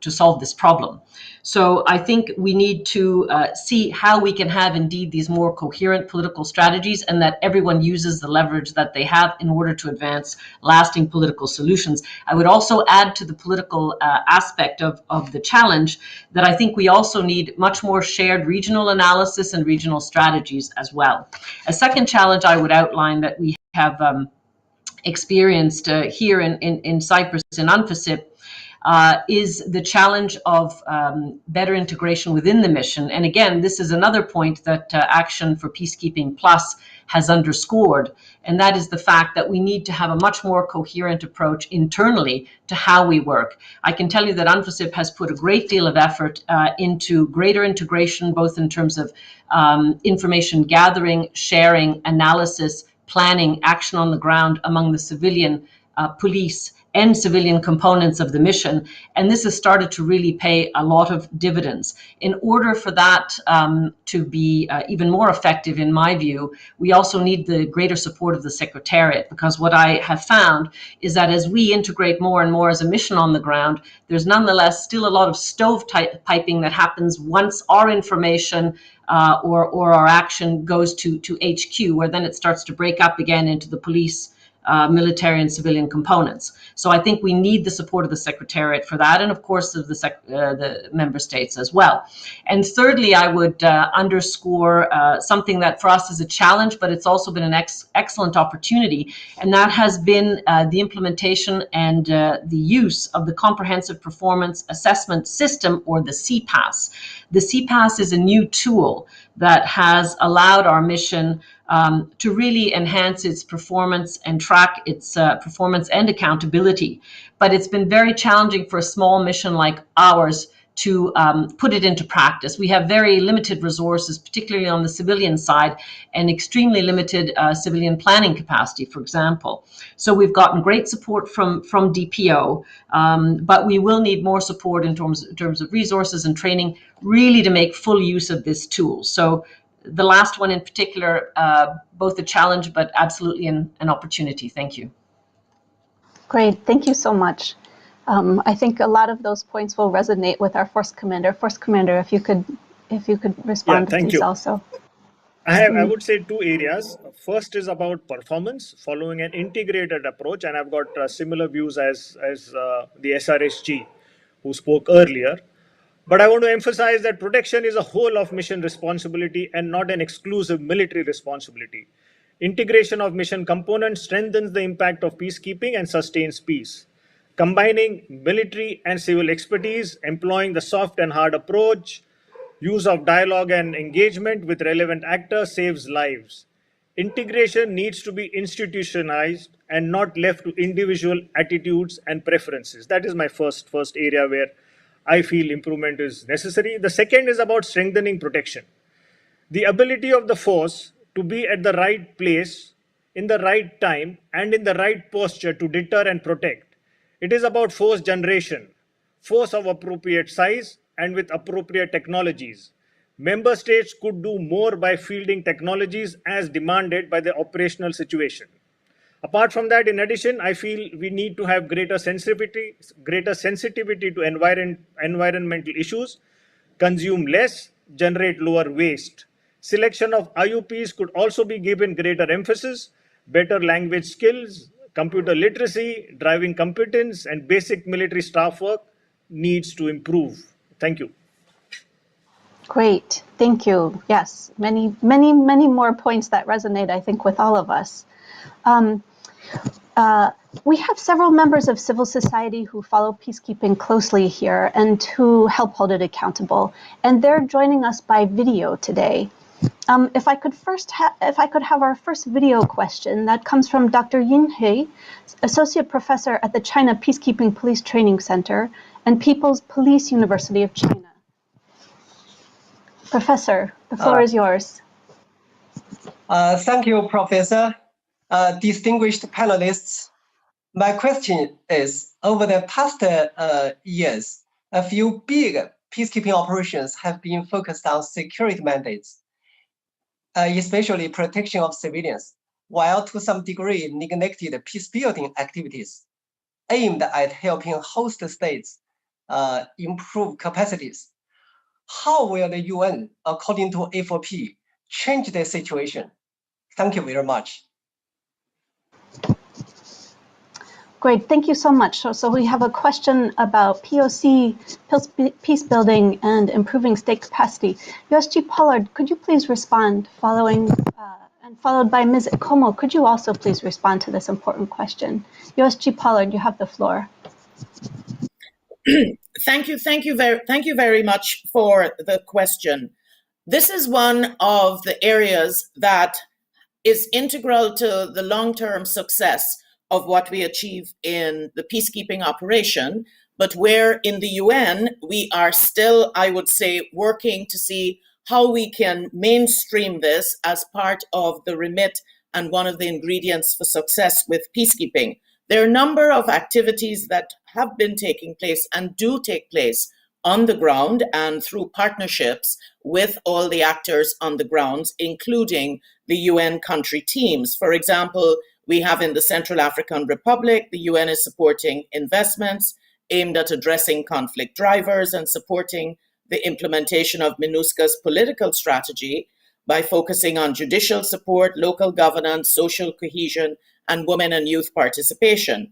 solve this problem. So I think we need to see how we can have indeed these more coherent political strategies, and that everyone uses the leverage that they have in order to advance lasting political solutions. I would also add to the political aspect of the challenge that I think we also need much more shared regional analysis and regional strategies as well. A second challenge I would outline that we have experienced here in Cyprus in UNFICYP is the challenge of better integration within the mission. And again, this is another point that Action for Peacekeeping Plus has underscored, and that is the fact that we need to have a much more coherent approach internally to how we work. I can tell you that UNFICYP has put a great deal of effort into greater integration, both in terms of information gathering, sharing, analysis, planning, action on the ground among the civilian police and civilian components of the mission. And this has started to really pay a lot of dividends. In order for that to be even more effective, in my view, we also need the greater support of the Secretariat, because what I have found is that as we integrate more and more as a mission on the ground, there's nonetheless still a lot of stovepiping that happens once our information or our action goes to HQ, where then it starts to break up again into the police, military and civilian components. So I think we need the support of the Secretariat for that, and of course of the member states as well. And thirdly, I would underscore something that for us is a challenge, but it's also been an excellent opportunity, and that has been the implementation and the use of the Comprehensive Performance Assessment System, or the CPAS. The CPAS is a new tool that has allowed our mission to really enhance its performance and track its performance and accountability. But it's been very challenging for a small mission like ours to put it into practice. We have very limited resources, particularly on the civilian side, and extremely limited civilian planning capacity, for example. So we've gotten great support from DPO, but we will need more support in terms of resources and training, really to make full use of this tool. So the last one in particular, both a challenge, but absolutely an opportunity. Thank you. Great, thank you so much. I think a lot of those points will resonate with our Force Commander. Force Commander, if you could respond, thank please you. Also. I would say two areas. First is about performance, following an integrated approach, and I've got similar views as the SRSG, who spoke earlier. But I want to emphasize that protection is a whole of mission responsibility and not an exclusive military responsibility. Integration of mission components strengthens the impact of peacekeeping and sustains peace. Combining military and civil expertise, employing the soft and hard approach, use of dialogue and engagement with relevant actors saves lives. Integration needs to be institutionalized and not left to individual attitudes and preferences. That is my first area where I feel improvement is necessary. The second is about strengthening protection. The ability of the force to be at the right place, in the right time, and in the right posture to deter and protect. It is about force generation, force of appropriate size and with appropriate technologies. Member states could do more by fielding technologies as demanded by the operational situation. Apart from that, in addition, I feel we need to have greater sensitivity to environmental issues, consume less, generate lower waste. Selection of IUPs could also be given greater emphasis, better language skills, computer literacy, driving competence, and basic military staff work needs to improve. Thank you. Great, thank you. Yes, many more points that resonate, I think, with all of us. We have several members of civil society who follow peacekeeping closely here and who help hold it accountable, and they're joining us by video today. If I could have our first video question, that comes from Dr. Yin He, Associate Professor at the China Peacekeeping Police Training Center and People's Police University of China. Professor, the floor is yours. Thank you, Professor. Distinguished panelists, my question is, over the past years, a few big peacekeeping operations have been focused on security mandates, especially protection of civilians, while to some degree neglected peace-building activities aimed at helping host states improve capacities. How will the UN, according to A4P, change the situation? Thank you very much. Great, thank you so much. So we have a question about POC, peace building, and improving state capacity. USG Pollard, could you please respond? And followed by Ms. Ikomo, could you also please respond to this important question? USG Pollard, you have the floor. Thank you very much for the question. This is one of the areas that is integral to the long-term success of what we achieve in the peacekeeping operation, but where in the UN we are still, I would say, working to see how we can mainstream this as part of the remit and one of the ingredients for success with peacekeeping. There are a number of activities that have been taking place and do take place on the ground and through partnerships with all the actors on the ground, including the UN country teams. For example, we have in the Central African Republic, the UN is supporting investments aimed at addressing conflict drivers and supporting the implementation of MINUSCA's political strategy by focusing on judicial support, local governance, social cohesion, and women and youth participation.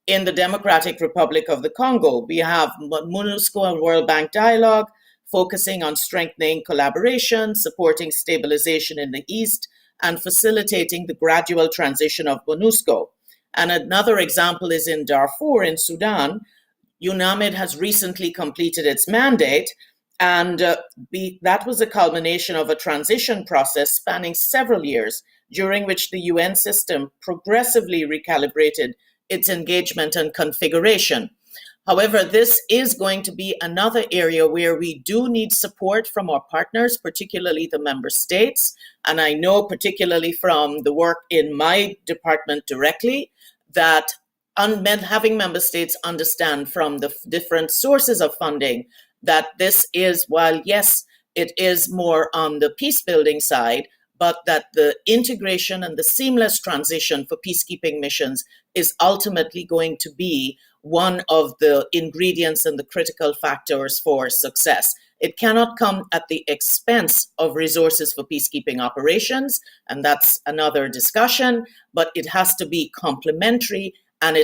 In the Democratic Republic of the Congo, we have MONUSCO and World Bank dialogue, focusing on strengthening collaboration, supporting stabilization in the East, and facilitating the gradual transition of MONUSCO. And another example is in Darfur in Sudan. UNAMID has recently completed its mandate, and that was a culmination of a transition process spanning several years, during which the UN system progressively recalibrated its engagement and configuration. However, this is going to be another area where we do need support from our partners, particularly the member states. And I know particularly from the work in my department directly that having member states understand from the different sources of funding that this is, while yes, it is more on the peace building side, but that the integration and the seamless transition for peacekeeping missions is ultimately going to be one of the ingredients and the critical factors for success. It cannot come at the expense of resources for peacekeeping operations, and that's another discussion, but it has to be complementary and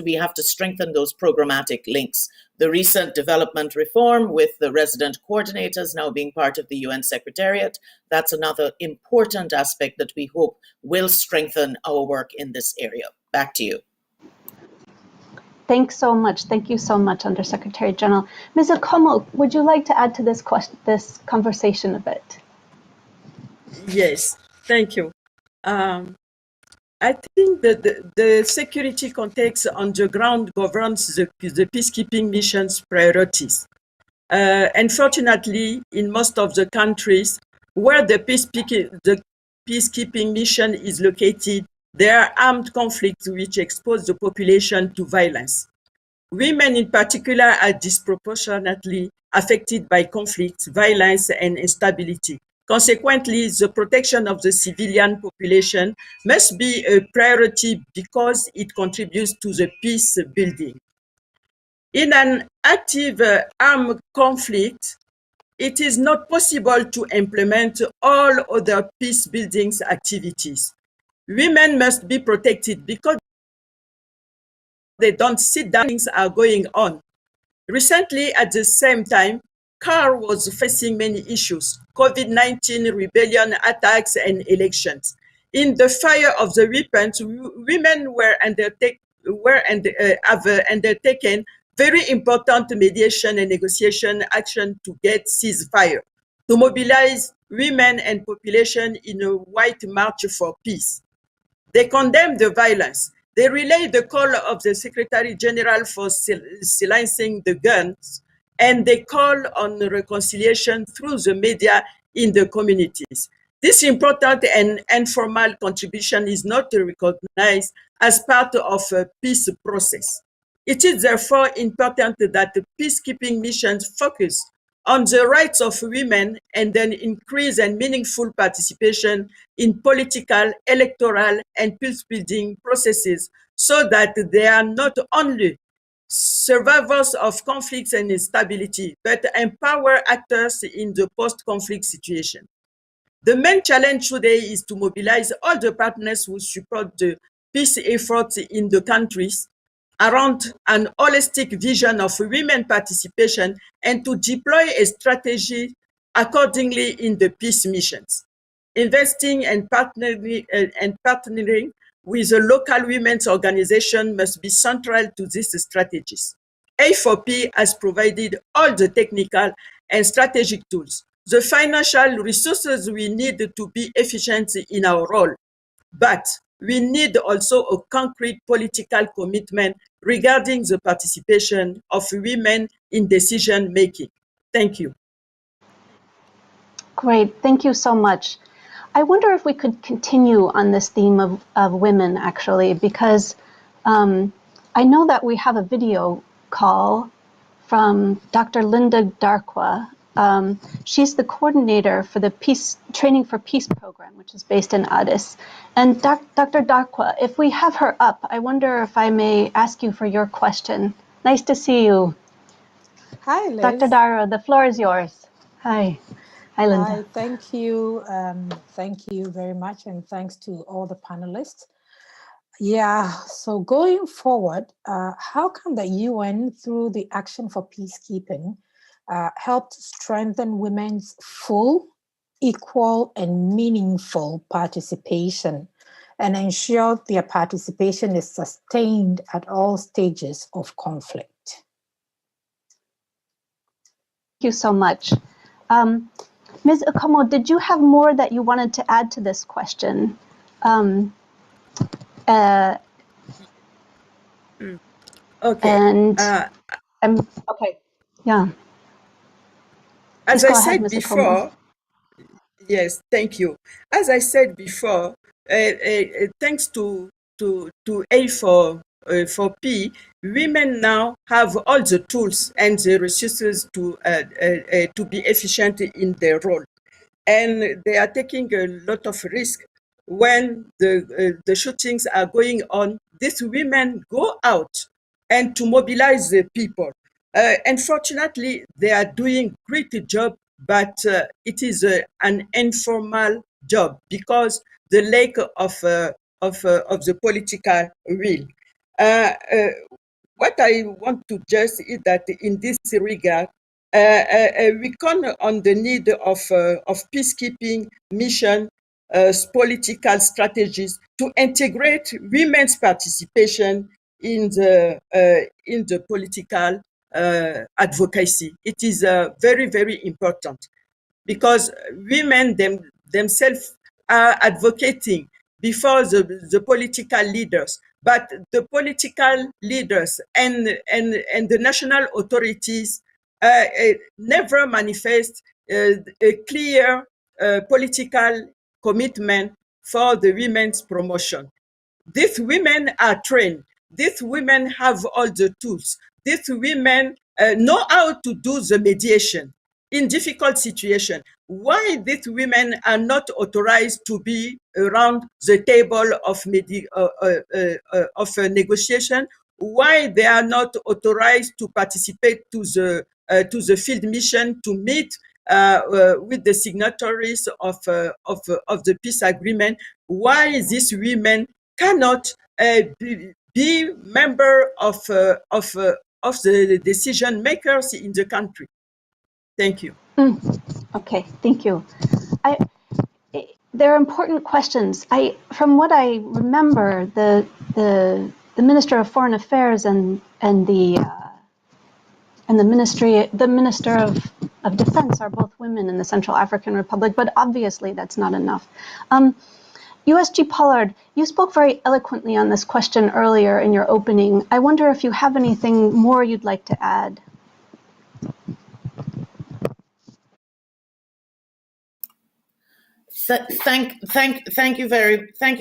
we have to strengthen those programmatic links. The recent development reform with the resident coordinators now being part of the UN Secretariat, that's another important aspect that we hope will strengthen our work in this area. Back to you. Thanks so much. Thank you so much, Undersecretary General. Ms. Ikomo, would you like to add to this conversation a bit? Yes, thank you. I think that the security context on the ground governs the peacekeeping mission's priorities. Unfortunately, in most of the countries where the peacekeeping mission is located, there are armed conflicts which expose the population to violence. Women in particular are disproportionately affected by conflict, violence, and instability. Consequently, the protection of the civilian population must be a priority because it contributes to the peace building. In an active armed conflict, it is not possible to implement all other peace building activities. Women must be protected because they don't sit down, things are going on. Recently, at the same time, CAR was facing many issues: COVID-19, rebellion, attacks, and elections. In the fire of the weapons, women have undertaken very important mediation and negotiation action to get ceasefire, to mobilize women and population in a white march for peace. They condemn the violence. They relay the call of the Secretary-General for silencing the guns, and they call on reconciliation through the media in the communities. This important and informal contribution is not recognized as part of a peace process. It is therefore important that the peacekeeping missions focus on the rights of women and then increase and meaningful participation in political, electoral, and peace-building processes so that they are not only survivors of conflicts and instability, but empower actors in the post-conflict situation. The main challenge today is to mobilize all the partners who support the peace efforts in the countries around an holistic vision of women participation and to deploy a strategy accordingly in the peace missions. Investing and partnering with the local women's organization must be central to these strategies. A4P has provided all the technical and strategic tools, the financial resources we need to be efficient in our role, but we need also a concrete political commitment regarding the participation of women in decision making. Thank you. Great, thank you so much. I wonder if we could continue on this theme of women, actually, because I know that we have a video call from Dr. Linda Darkwa. She's the coordinator for the Training for Peace program, which is based in Addis. And Dr. Darkwa, if we have her up, I wonder if I may ask you for your question. Nice to see you. Hi, Liz. Dr. Dara, the floor is yours. Hi. Hi, Linda. Hi, thank you. Thank you very much, and thanks to all the panelists. Yeah, so going forward, how can the UN, through the Action for Peacekeeping, help strengthen women's full, equal, and meaningful participation and ensure their participation is sustained at all stages of conflict? Thank you so much. Ms. Okomo, did you have more that you wanted to add to this question? Okay. And okay, yeah. As I said Ms. before, Okomo. yes, thank you. As I said before, thanks to A4P, women now have all the tools and the resources to be efficient in their role, and they are taking a lot of risk when the shootings are going on. These women go out and to mobilize the people. Unfortunately, they are doing great job, but it is an informal job because the lack of the political will. What I want to just is that in this regard, we come on the need of peacekeeping mission, political strategies to integrate women's participation in the political advocacy. It is very, very important because women themselves are advocating before the political leaders, but the political leaders and the national authorities never manifest a clear political commitment for the women's promotion. These women are trained. These women have all the tools. These women know how to do the mediation in difficult situations. Why these women are not authorized to be around the table of negotiation? Why they are not authorized to participate to the field mission to meet with the signatories of the peace agreement? Why these women cannot be member of the decision makers in the country? Thank you. Okay, thank you. There are important questions. From what I remember, the Minister of Foreign Affairs and the Minister of Defense are both women in the Central African Republic, but obviously that's not enough. USG Pollard, you spoke very eloquently on this question earlier in your opening. I wonder if you have anything more you'd like to add. Thank you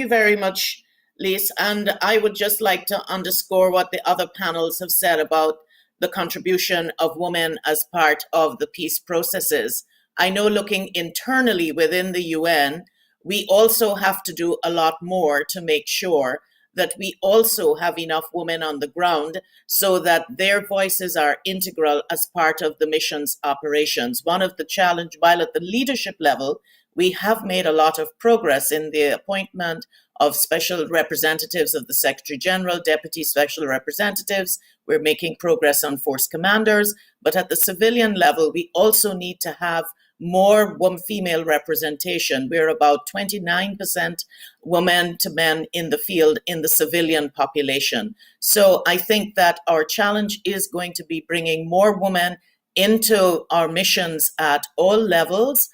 very much, Lise. And I would just like to underscore what the other panels have said about the contribution of women as part of the peace processes. I know looking internally within the UN, we also have to do a lot more to make sure that we also have enough women on the ground so that their voices are integral as part of the mission's operations. One of the challenges, while at the leadership level, we have made a lot of progress in the appointment of special representatives of the Secretary-General, deputy special representatives. We're making progress on force commanders, but at the civilian level, we also need to have more female representation. We're about 29% women to men in the field in the civilian population. So I think that our challenge is going to be bringing more women into our missions at all levels,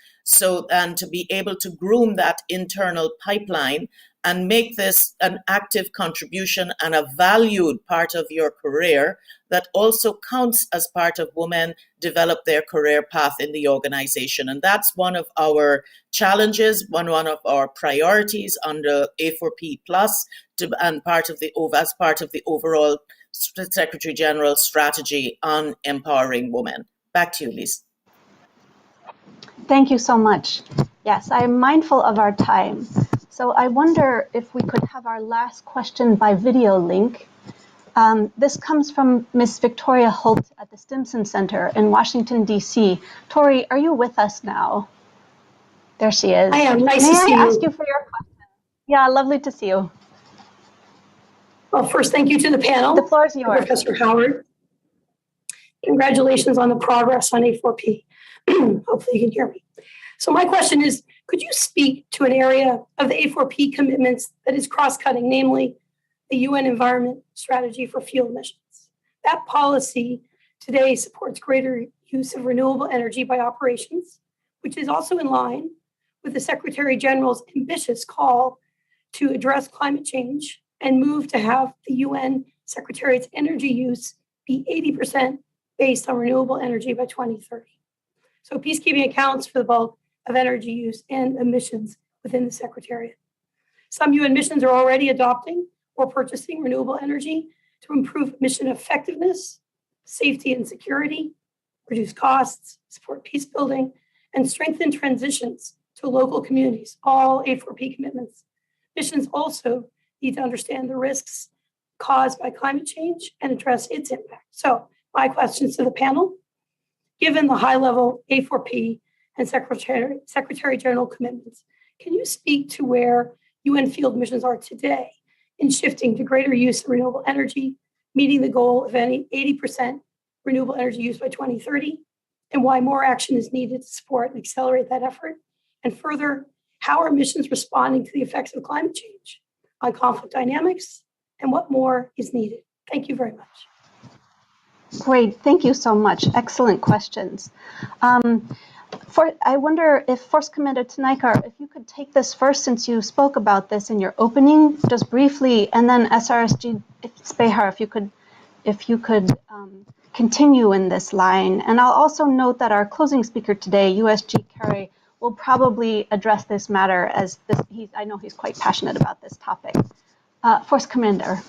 and to be able to groom that internal pipeline and make this an active contribution and a valued part of your career that also counts as part of women develop their career path in the organization. And that's one of our challenges, one of our priorities under A4P Plus, and as part of the overall Secretary-General strategy on empowering women. Back to you, Lise. Thank you so much. Yes, I'm mindful of our time. So I wonder if we could have our last question by video link. This comes from Ms. Victoria Holt at the Stimson Center in Washington, D.C. Tori, are you with us now? There she is. I am. Nice to see you. May I ask you for your question? Yeah, lovely to see you. Well, first, thank you to the panel. The floor is yours. Professor Howard. Congratulations on the progress on A4P. Hopefully you can hear me. So my question is, could you speak to an area of the A4P commitments that is cross-cutting, namely the UN Environment Strategy for Field Missions? That policy today supports greater use of renewable energy by operations, which is also in line with the Secretary-General's ambitious call to address climate change and move to have the UN Secretariat's energy use be 80% based on renewable energy by 2030. So peacekeeping accounts for the bulk of energy use and emissions within the Secretariat. Some UN missions are already adopting or purchasing renewable energy to improve mission effectiveness, safety and security, reduce costs, support peace building, and strengthen transitions to local communities, all A4P commitments. Missions also need to understand the risks caused by climate change and address its impact. So my questions to the panel: given the high-level A4P and Secretary-General commitments, can you speak to where UN field missions are today in shifting to greater use of renewable energy, meeting the goal of 80% renewable energy use by 2030, and why more action is needed to support and accelerate that effort? And further, how are missions responding to the effects of climate change on conflict dynamics, and what more is needed? Thank you very much. Great, thank you so much. Excellent questions. I wonder if Force Commander Tanaikar, if you could take this first, since you spoke about this in your opening, just briefly, and then SRSG Spehar, if you could continue in this line. And I'll also note that our closing speaker today, USG Carey, will probably address this matter as this. I know he's quite passionate about this topic. Force Commander,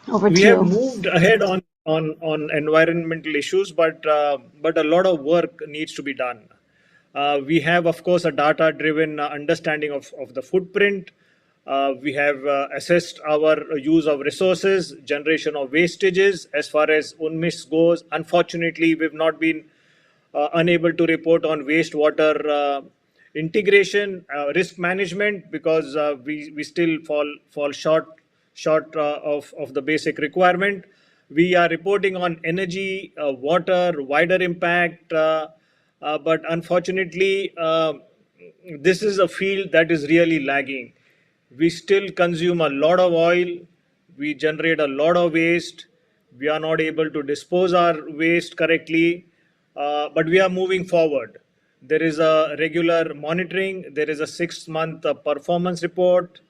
over to you. We have moved ahead on on environmental issues, but a lot of work needs to be done. We have, of course, a data-driven understanding of the footprint. We have assessed our use of resources, generation of wastages. As far as UNMISS goes, unfortunately, we've not been unable to report on wastewater integration, risk management, because we still fall short of the basic requirement. We are reporting on energy, water, wider impact, but unfortunately, this is a field that is really lagging. We still consume a lot of oil. We generate a lot of waste. We are not able to dispose our waste correctly, but we are moving forward. There is a regular monitoring. There is a 6-month performance report.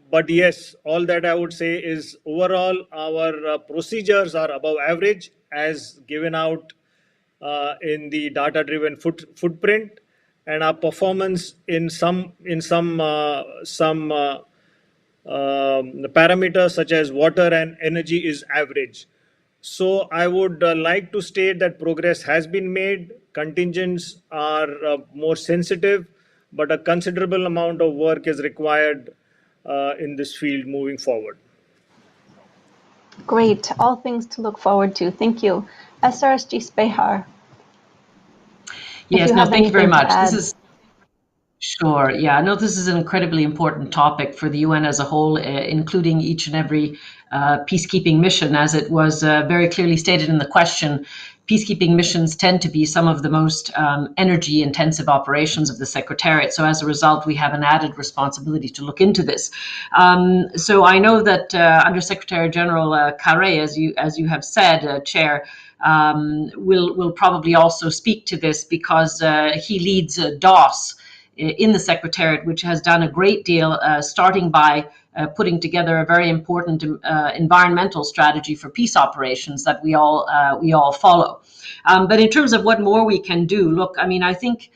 But yes, all that I would say is overall our procedures are above average as given out in the data-driven footprint, and our performance in some parameters such as water and energy is average. So I would like to state that progress has been made. Contingents are more sensitive, but a considerable amount of work is required in this field moving forward. Great, all things to look forward to. Thank you. SRSG Spehar. Yes, no, thank you very much. This is sure. Yeah, no, this is an incredibly important topic for the UN as a whole, including each and every peacekeeping mission. As it was very clearly stated in the question, peacekeeping missions tend to be some of the most energy-intensive operations of the Secretariat. So as a result, we have an added responsibility to look into this. So I know that Under Secretary-General Carré, as you have said, Chair, will probably also speak to this because he leads DOS in the Secretariat, which has done a great deal, starting by putting together a very important environmental strategy for peace operations that we all follow. But in terms of what more we can do, look, I mean, I think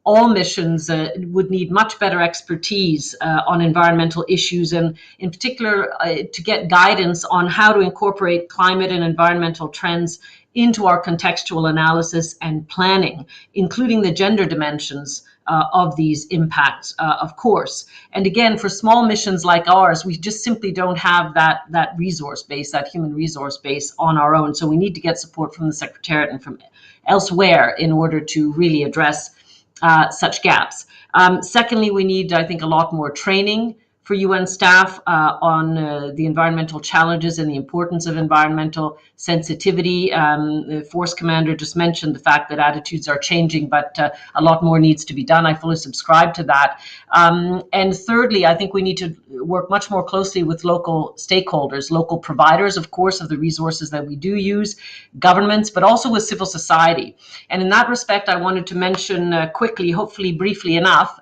all missions would need much better expertise on environmental issues, and in particular to get guidance on how to incorporate climate and environmental trends into our contextual analysis and planning, including the gender dimensions of these impacts, of course. And again, for small missions like ours, we just simply don't have that resource base, that human resource base on our own. So we need to get support from the Secretariat and from elsewhere in order to really address such gaps. Secondly, we need, I think, a lot more training for UN staff on the environmental challenges and the importance of environmental sensitivity. The Force Commander just mentioned the fact that attitudes are changing, but a lot more needs to be done. I fully subscribe to that. And thirdly, I think we need to work much more closely with local stakeholders, local providers, of course, of the resources that we do use, governments, but also with civil society. And in that respect, I wanted to mention quickly, hopefully briefly enough,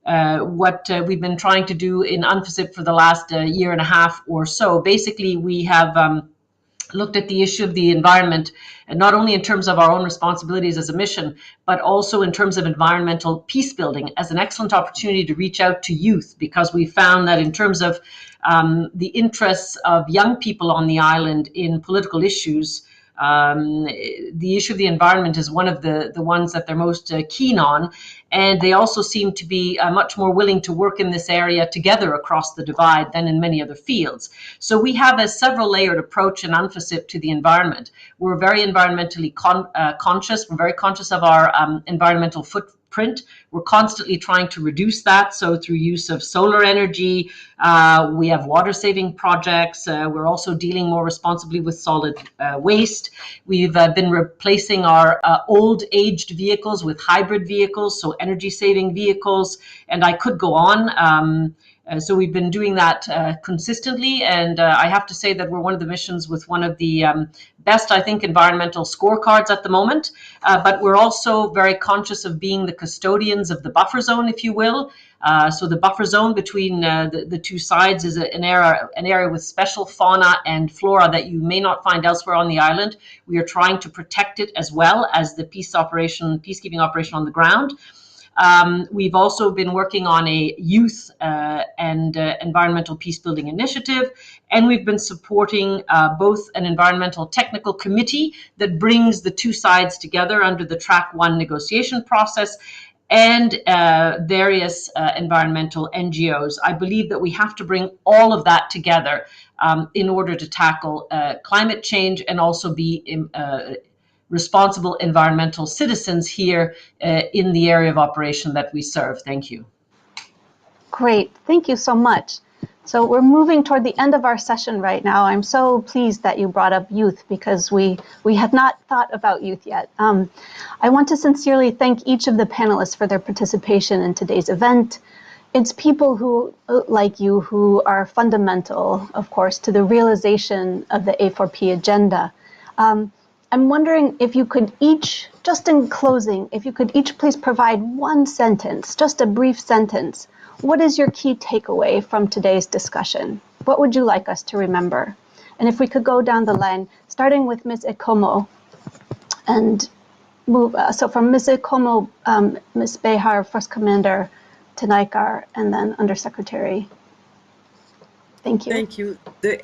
what we've been trying to do in UNFICYP for the last year and a half or so. Basically, we have looked at the issue of the environment, and not only in terms of our own responsibilities as a mission, but also in terms of environmental peace building as an excellent opportunity to reach out to youth, because we found that in terms of the interests of young people on the island in political issues, the issue of the environment is one of the ones that they're most keen on, and they also seem to be much more willing to work in this area together across the divide than in many other fields. So we have a several layered approach in UNFICYP to the environment. We're very environmentally conscious. We're very conscious of our environmental footprint. We're constantly trying to reduce that. So through use of solar energy, we have water saving projects. We're also dealing more responsibly with solid waste. We've been replacing our old aged vehicles with hybrid vehicles, so energy saving vehicles, and I could go on. So we've been doing that consistently, and I have to say that we're one of the missions with one of the best, I think, environmental scorecards at the moment, but we're also very conscious of being the custodians of the buffer zone, if you will. So the buffer zone between the two sides is an area with special fauna and flora that you may not find elsewhere on the island. We are trying to protect it as well as the peacekeeping operation on the ground. We've also been working on a youth and environmental peacebuilding initiative, and we've been supporting both an environmental technical committee that brings the two sides together under the Track 1 negotiation process, and various environmental NGOs. I believe that we have to bring all of that together in order to tackle climate change and also be responsible environmental citizens here in the area of operation that we serve. Thank you. Great, thank you so much. So we're moving toward the end of our session right now. I'm so pleased that you brought up youth because we had not thought about youth yet. I want to sincerely thank each of the panelists for their participation in today's event. It's people who, like you, who are fundamental, of course, to the realization of the A4P agenda. I'm wondering if you could each, just in closing, if you could each please provide one sentence, just a brief sentence. What is your key takeaway from today's discussion? What would you like us to remember? And if we could go down the line, starting with Ms. Ekomo, and move, so from Ms. Ekomo, Ms. Behar, First Commander Tenaikar, and then Undersecretary. Thank you. Thank you. The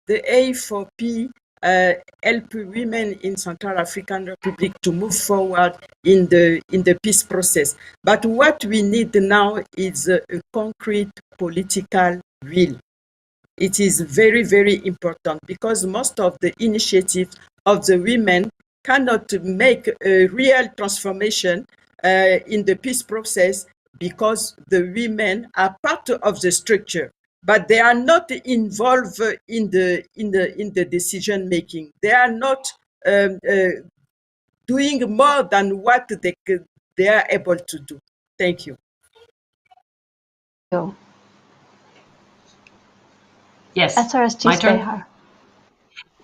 A4P help women in Central African Republic to move forward in the peace process. But what we need now is a concrete political will. It is very, very important because most of the initiatives of the women cannot make a real transformation in the peace process because the women are part of the structure, but they are not involved in the decision making. They are not doing more than what they are able to do. Thank you. Yes, SRSG my turn. Behar.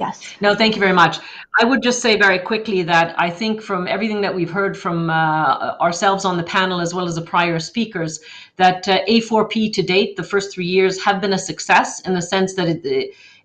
Yes. No, thank you very much. I would just say very quickly that I think from everything that we've heard from ourselves on the panel as well as the prior speakers, that A4P to date, the first 3 years, have been a success in the sense that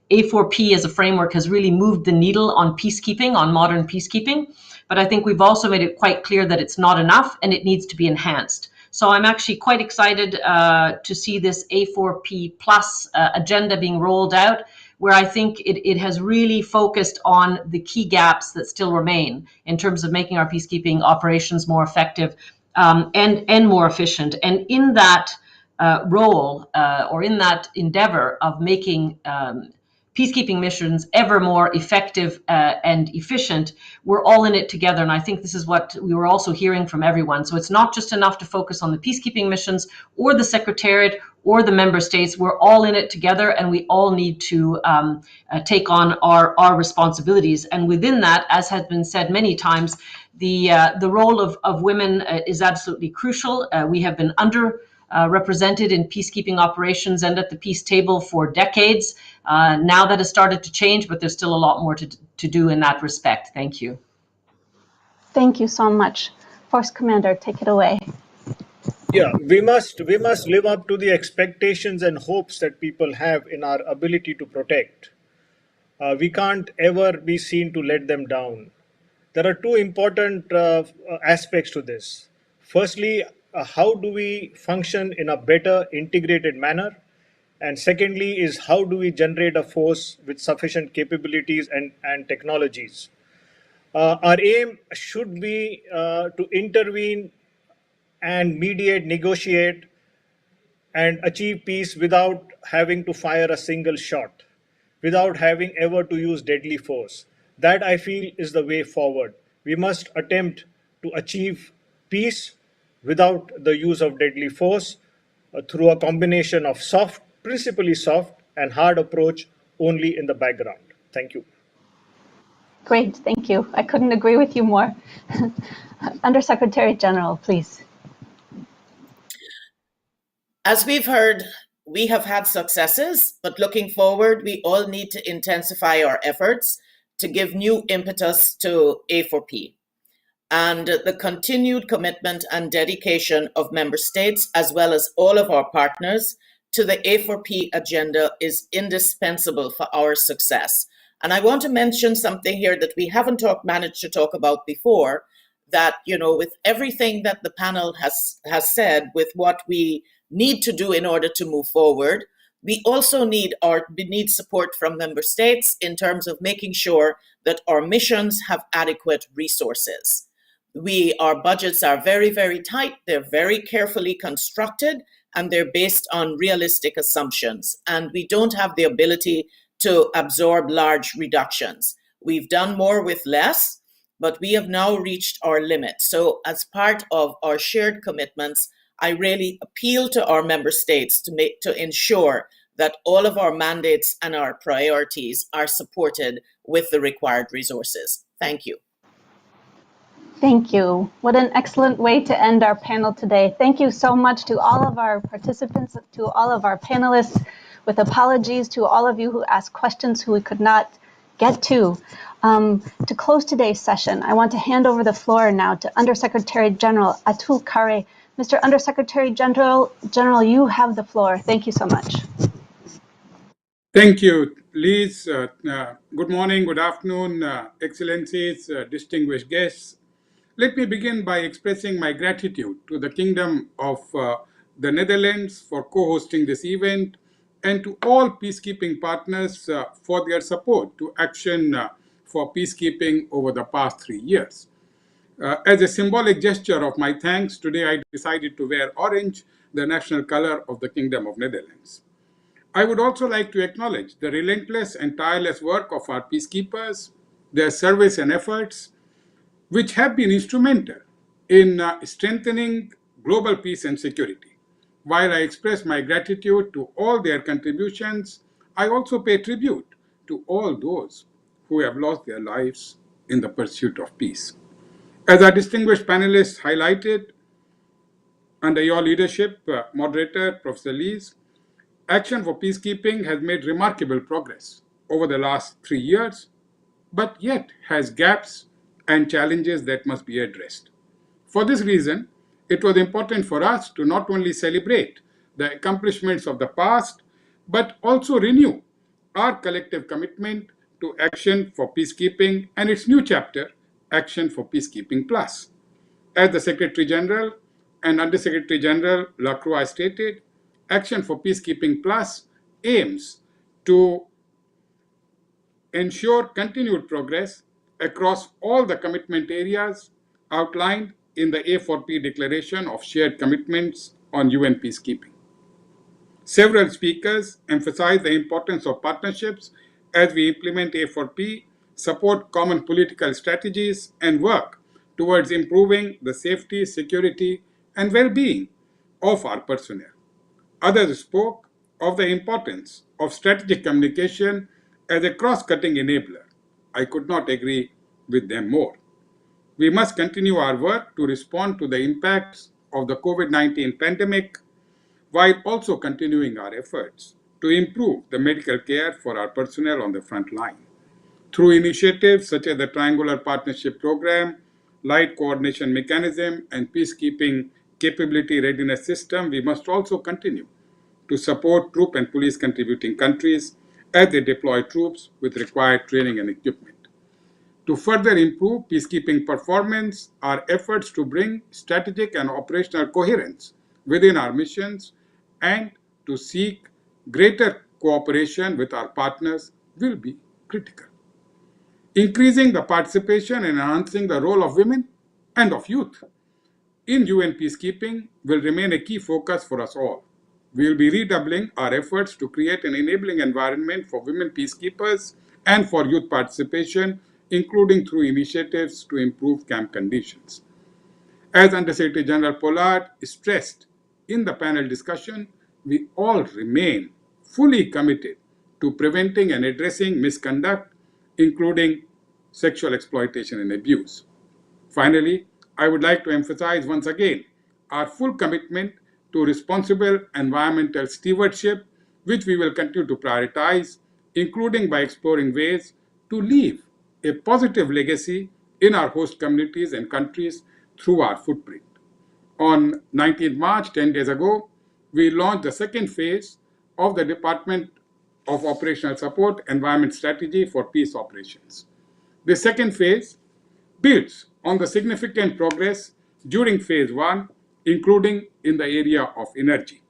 A4P as a framework has really moved the needle on peacekeeping, on modern peacekeeping. But I think we've also made it quite clear that it's not enough and it needs to be enhanced. So I'm actually quite excited to see this A4P plus agenda being rolled out, where I think it has really focused on the key gaps that still remain in terms of making our peacekeeping operations more effective and more efficient. And in that role or in that endeavor of making peacekeeping missions ever more effective and efficient, we're all in it together. And I think this is what we were also hearing from everyone. So it's not just enough to focus on the peacekeeping missions or the Secretariat or the member states. We're all in it together, and we all need to take on our responsibilities. And within that, as has been said many times, the role of women is absolutely crucial. We have been represented in peacekeeping operations and at the peace table for decades. Now that has started to change, but there's still a lot more to do in that respect. Thank you. Thank you so much. Force Commander, take it away. Yeah, we must live up to the expectations and hopes that people have in our ability to protect. We can't ever be seen to let them down. There are two important aspects to this. Firstly, how do we function in a better integrated manner? And secondly is how do we generate a force with sufficient capabilities and technologies? Our aim should be to intervene and mediate, negotiate, and achieve peace without having to fire a single shot, without having ever to use deadly force. That, I feel, is the way forward. We must attempt to achieve peace without the use of deadly force through a combination of soft, principally soft, and hard approach only in the background. Thank you. Great, thank you. I couldn't agree with you more. Undersecretary-General, please. As we've heard, we have had successes, but looking forward, we all need to intensify our efforts to give new impetus to A4P. And the continued commitment and dedication of member states, as well as all of our partners, to the A4P agenda is indispensable for our success. And I want to mention something here that we haven't managed to talk about before, that, with everything that the panel has said, with what we need to do in order to move forward, we also need support from member states in terms of making sure that our missions have adequate resources. Our budgets are very, very tight. They're very carefully constructed, and they're based on realistic assumptions. And we don't have the ability to absorb large reductions. We've done more with less, but we have now reached our limit. So as part of our shared commitments, I really appeal to our member states to ensure that all of our mandates and our priorities are supported with the required resources. Thank you. Thank you. What an excellent way to end our panel today. Thank you so much to all of our participants, to all of our panelists, with apologies to all of you who asked questions who we could not get to. To close today's session, I want to hand over the floor now to Undersecretary-General Atul Khare. Mr. Undersecretary-General, you have the floor. Thank you so much. Thank you, Liz. Good morning, good afternoon, Excellencies, distinguished guests. Let me begin by expressing my gratitude to the Kingdom of the Netherlands for co-hosting this event, and to all peacekeeping partners for their support to action for peacekeeping over the past 3 years. As a symbolic gesture of my thanks, today I decided to wear orange, the national color of the Kingdom of Netherlands. I would also like to acknowledge the relentless and tireless work of our peacekeepers, their service and efforts, which have been instrumental in strengthening global peace and security. While I express my gratitude to all their contributions, I also pay tribute to all those who have lost their lives in the pursuit of peace. As our distinguished panelists highlighted, under your leadership, moderator, Professor Lees, Action for Peacekeeping has made remarkable progress over the last 3 years, but yet has gaps and challenges that must be addressed. For this reason, it was important for us to not only celebrate the accomplishments of the past, but also renew our collective commitment to Action for Peacekeeping and its new chapter, Action for Peacekeeping Plus. As the Secretary-General and Undersecretary-General Lacroix stated, Action for Peacekeeping Plus aims to ensure continued progress across all the commitment areas outlined in the A4P Declaration of Shared Commitments on UN Peacekeeping. Several speakers emphasized the importance of partnerships as we implement A4P, support common political strategies, and work towards improving the safety, security, and well-being of our personnel. Others spoke of the importance of strategic communication as a cross-cutting enabler. I could not agree with them more. We must continue our work to respond to the impacts of the COVID-19 pandemic, while also continuing our efforts to improve the medical care for our personnel on the front line. Through initiatives such as the Triangular Partnership Program, Light Coordination Mechanism, and Peacekeeping Capability Readiness System, we must also continue to support troop and police contributing countries as they deploy troops with required training and equipment. To further improve peacekeeping performance, our efforts to bring strategic and operational coherence within our missions and to seek greater cooperation with our partners will be critical. Increasing the participation and enhancing the role of women and of youth in UN peacekeeping will remain a key focus for us all. We will be redoubling our efforts to create an enabling environment for women peacekeepers and for youth participation, including through initiatives to improve camp conditions. As Undersecretary General Pollard stressed in the panel discussion, we all remain fully committed to preventing and addressing misconduct, including sexual exploitation and abuse. Finally, I would like to emphasize once again our full commitment to responsible environmental stewardship, which we will continue to prioritize, including by exploring ways to leave a positive legacy in our host communities and countries through our footprint. On 19th March, 10 days ago, we launched the second phase of the Department of Operational Support Environment Strategy for Peace Operations. The second phase builds on the significant progress during phase 1, including in the area of energy.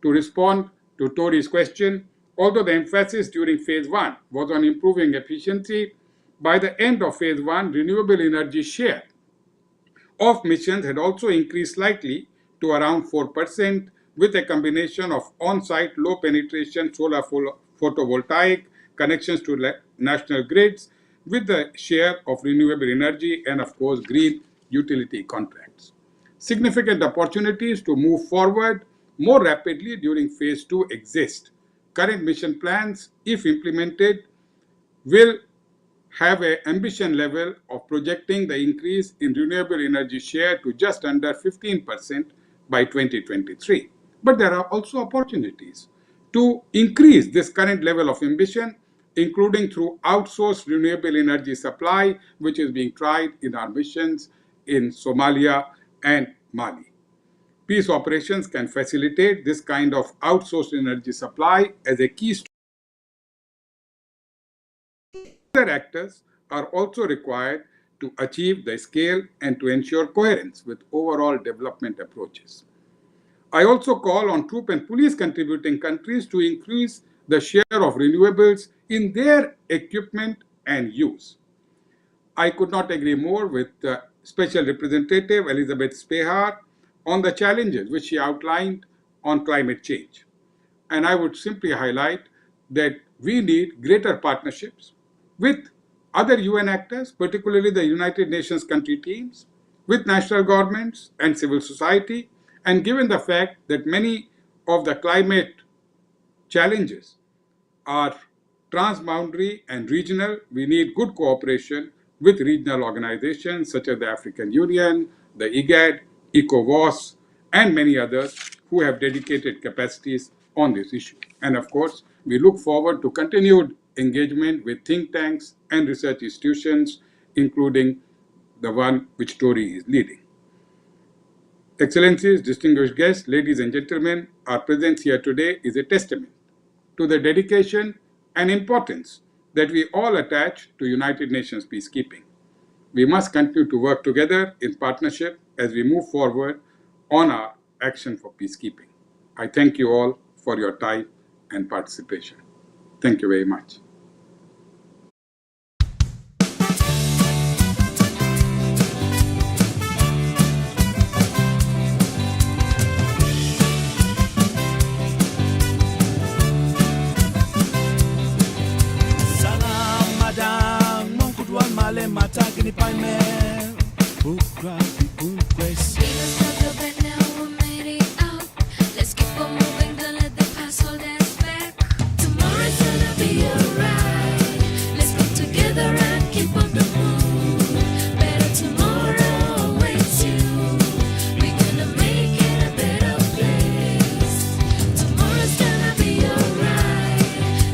To respond to Tori's question, although the emphasis during phase 1 was on improving efficiency, by the end of phase 1, renewable energy share of missions had also increased slightly to around 4%, with a combination of on-site low-penetration solar photovoltaic connections to national grids, with the share of renewable energy and, of course, green utility contracts. Significant opportunities to move forward more rapidly during phase 2 exist. Current mission plans, if implemented, will have an ambition level of projecting the increase in renewable energy share to just under 15% by 2023. But there are also opportunities to increase this current level of ambition, including through outsourced renewable energy supply, which is being tried in our missions in Somalia and Mali. Peace operations can facilitate this kind of outsourced energy supply as a key. Other actors are also required to achieve the scale and to ensure coherence with overall development approaches. I also call on troop and police contributing countries to increase the share of renewables in their equipment and use. I could not agree more with Special Representative Elizabeth Spehar on the challenges which she outlined on climate change. And I would simply highlight that we need greater partnerships with other UN actors, particularly the United Nations country teams, with national governments and civil society, and given the fact that many of the climate challenges are transboundary and regional, we need good cooperation with regional organizations such as the African Union, the IGAD, ECOWAS, and many others who have dedicated capacities on this issue. And of course, we look forward to continued engagement with think tanks and research institutions, including the one which Tori is leading. Excellencies, distinguished guests, ladies and gentlemen, our presence here today is a testament to the dedication and importance that we all attach to United Nations peacekeeping. We must continue to work together in partnership as we move forward on our action for peacekeeping. I thank you all for your time and participation. Thank you very much. Matagini by man, who cried, who grace. Let's keep on moving, don't let the past hold us back. Tomorrow's gonna be alright. Let's come together and keep on the move. Better tomorrow awaits you. We're gonna make it a better place. Tomorrow's gonna be alright.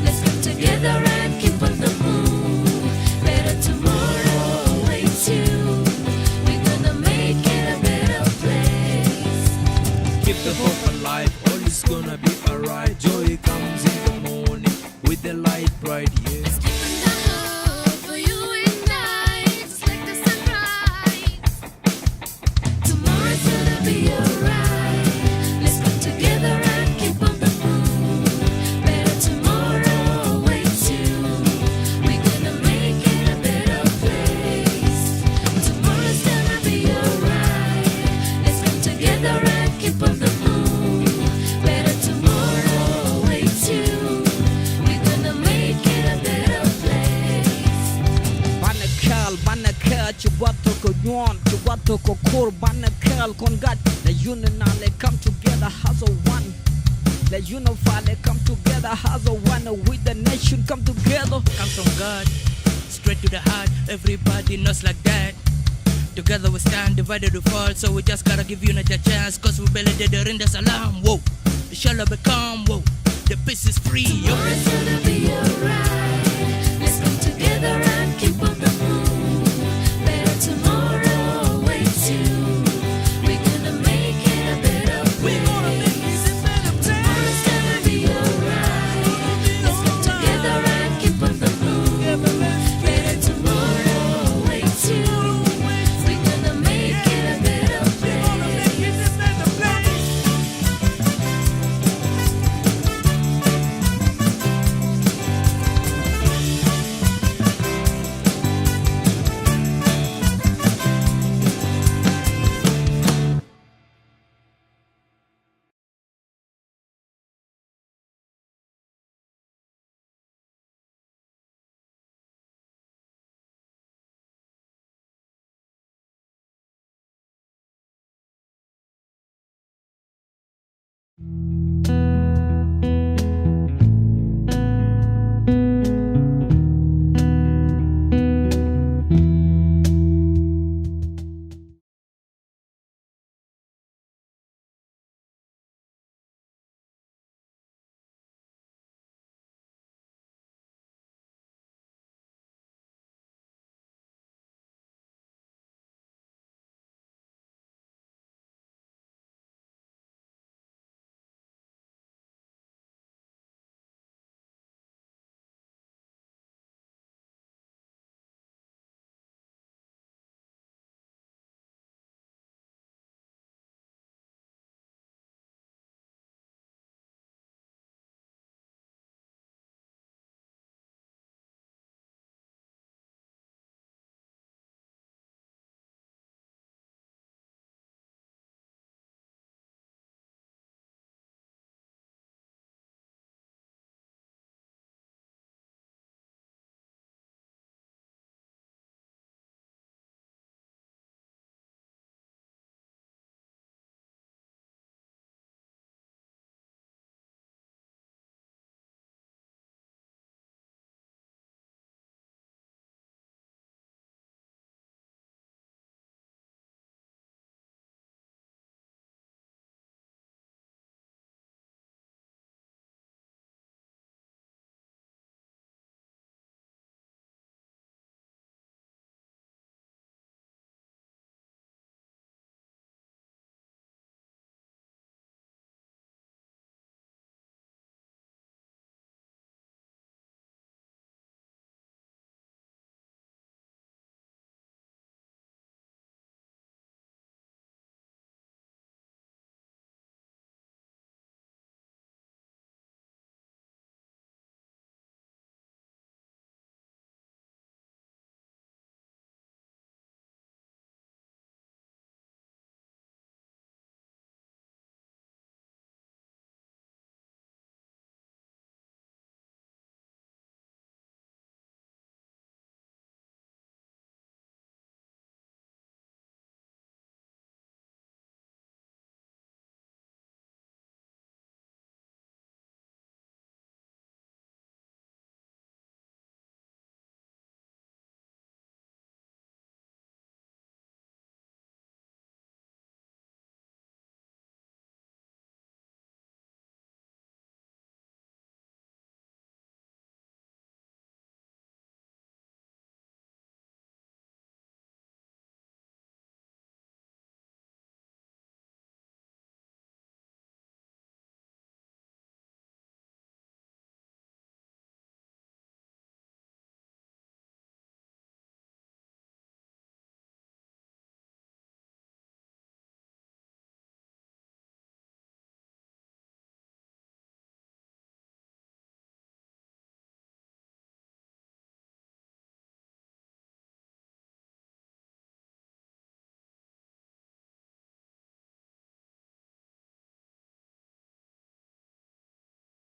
Let's come together and keep on the move. Better tomorrow. Keep the hope alive, all is gonna be alright. Joy comes in the morning with the light bright, yeah. Let's keep on the hope for you and I, just like the sunrise. Tomorrow's gonna be alright. Let's come together and keep on the move. Better tomorrow awaits you. We're gonna make it a better place. Tomorrow's gonna be alright. Let's come together and keep on the move. Better tomorrow awaits you. We're gonna make it a better place. Banakal, Chiwato Koyon, Chiwato Kokor, Banakal, Kongat, the Unionale come together as a one. The Unify come together as a one. With the nation come together. Come from God, straight to the heart. Everybody knows like that. Together we stand, divided we fall. So we just gotta give unity a chance. Cause we barely did the renders alarm. Whoa, it shall become, whoa, the peace is free. Tomorrow's gonna be alright.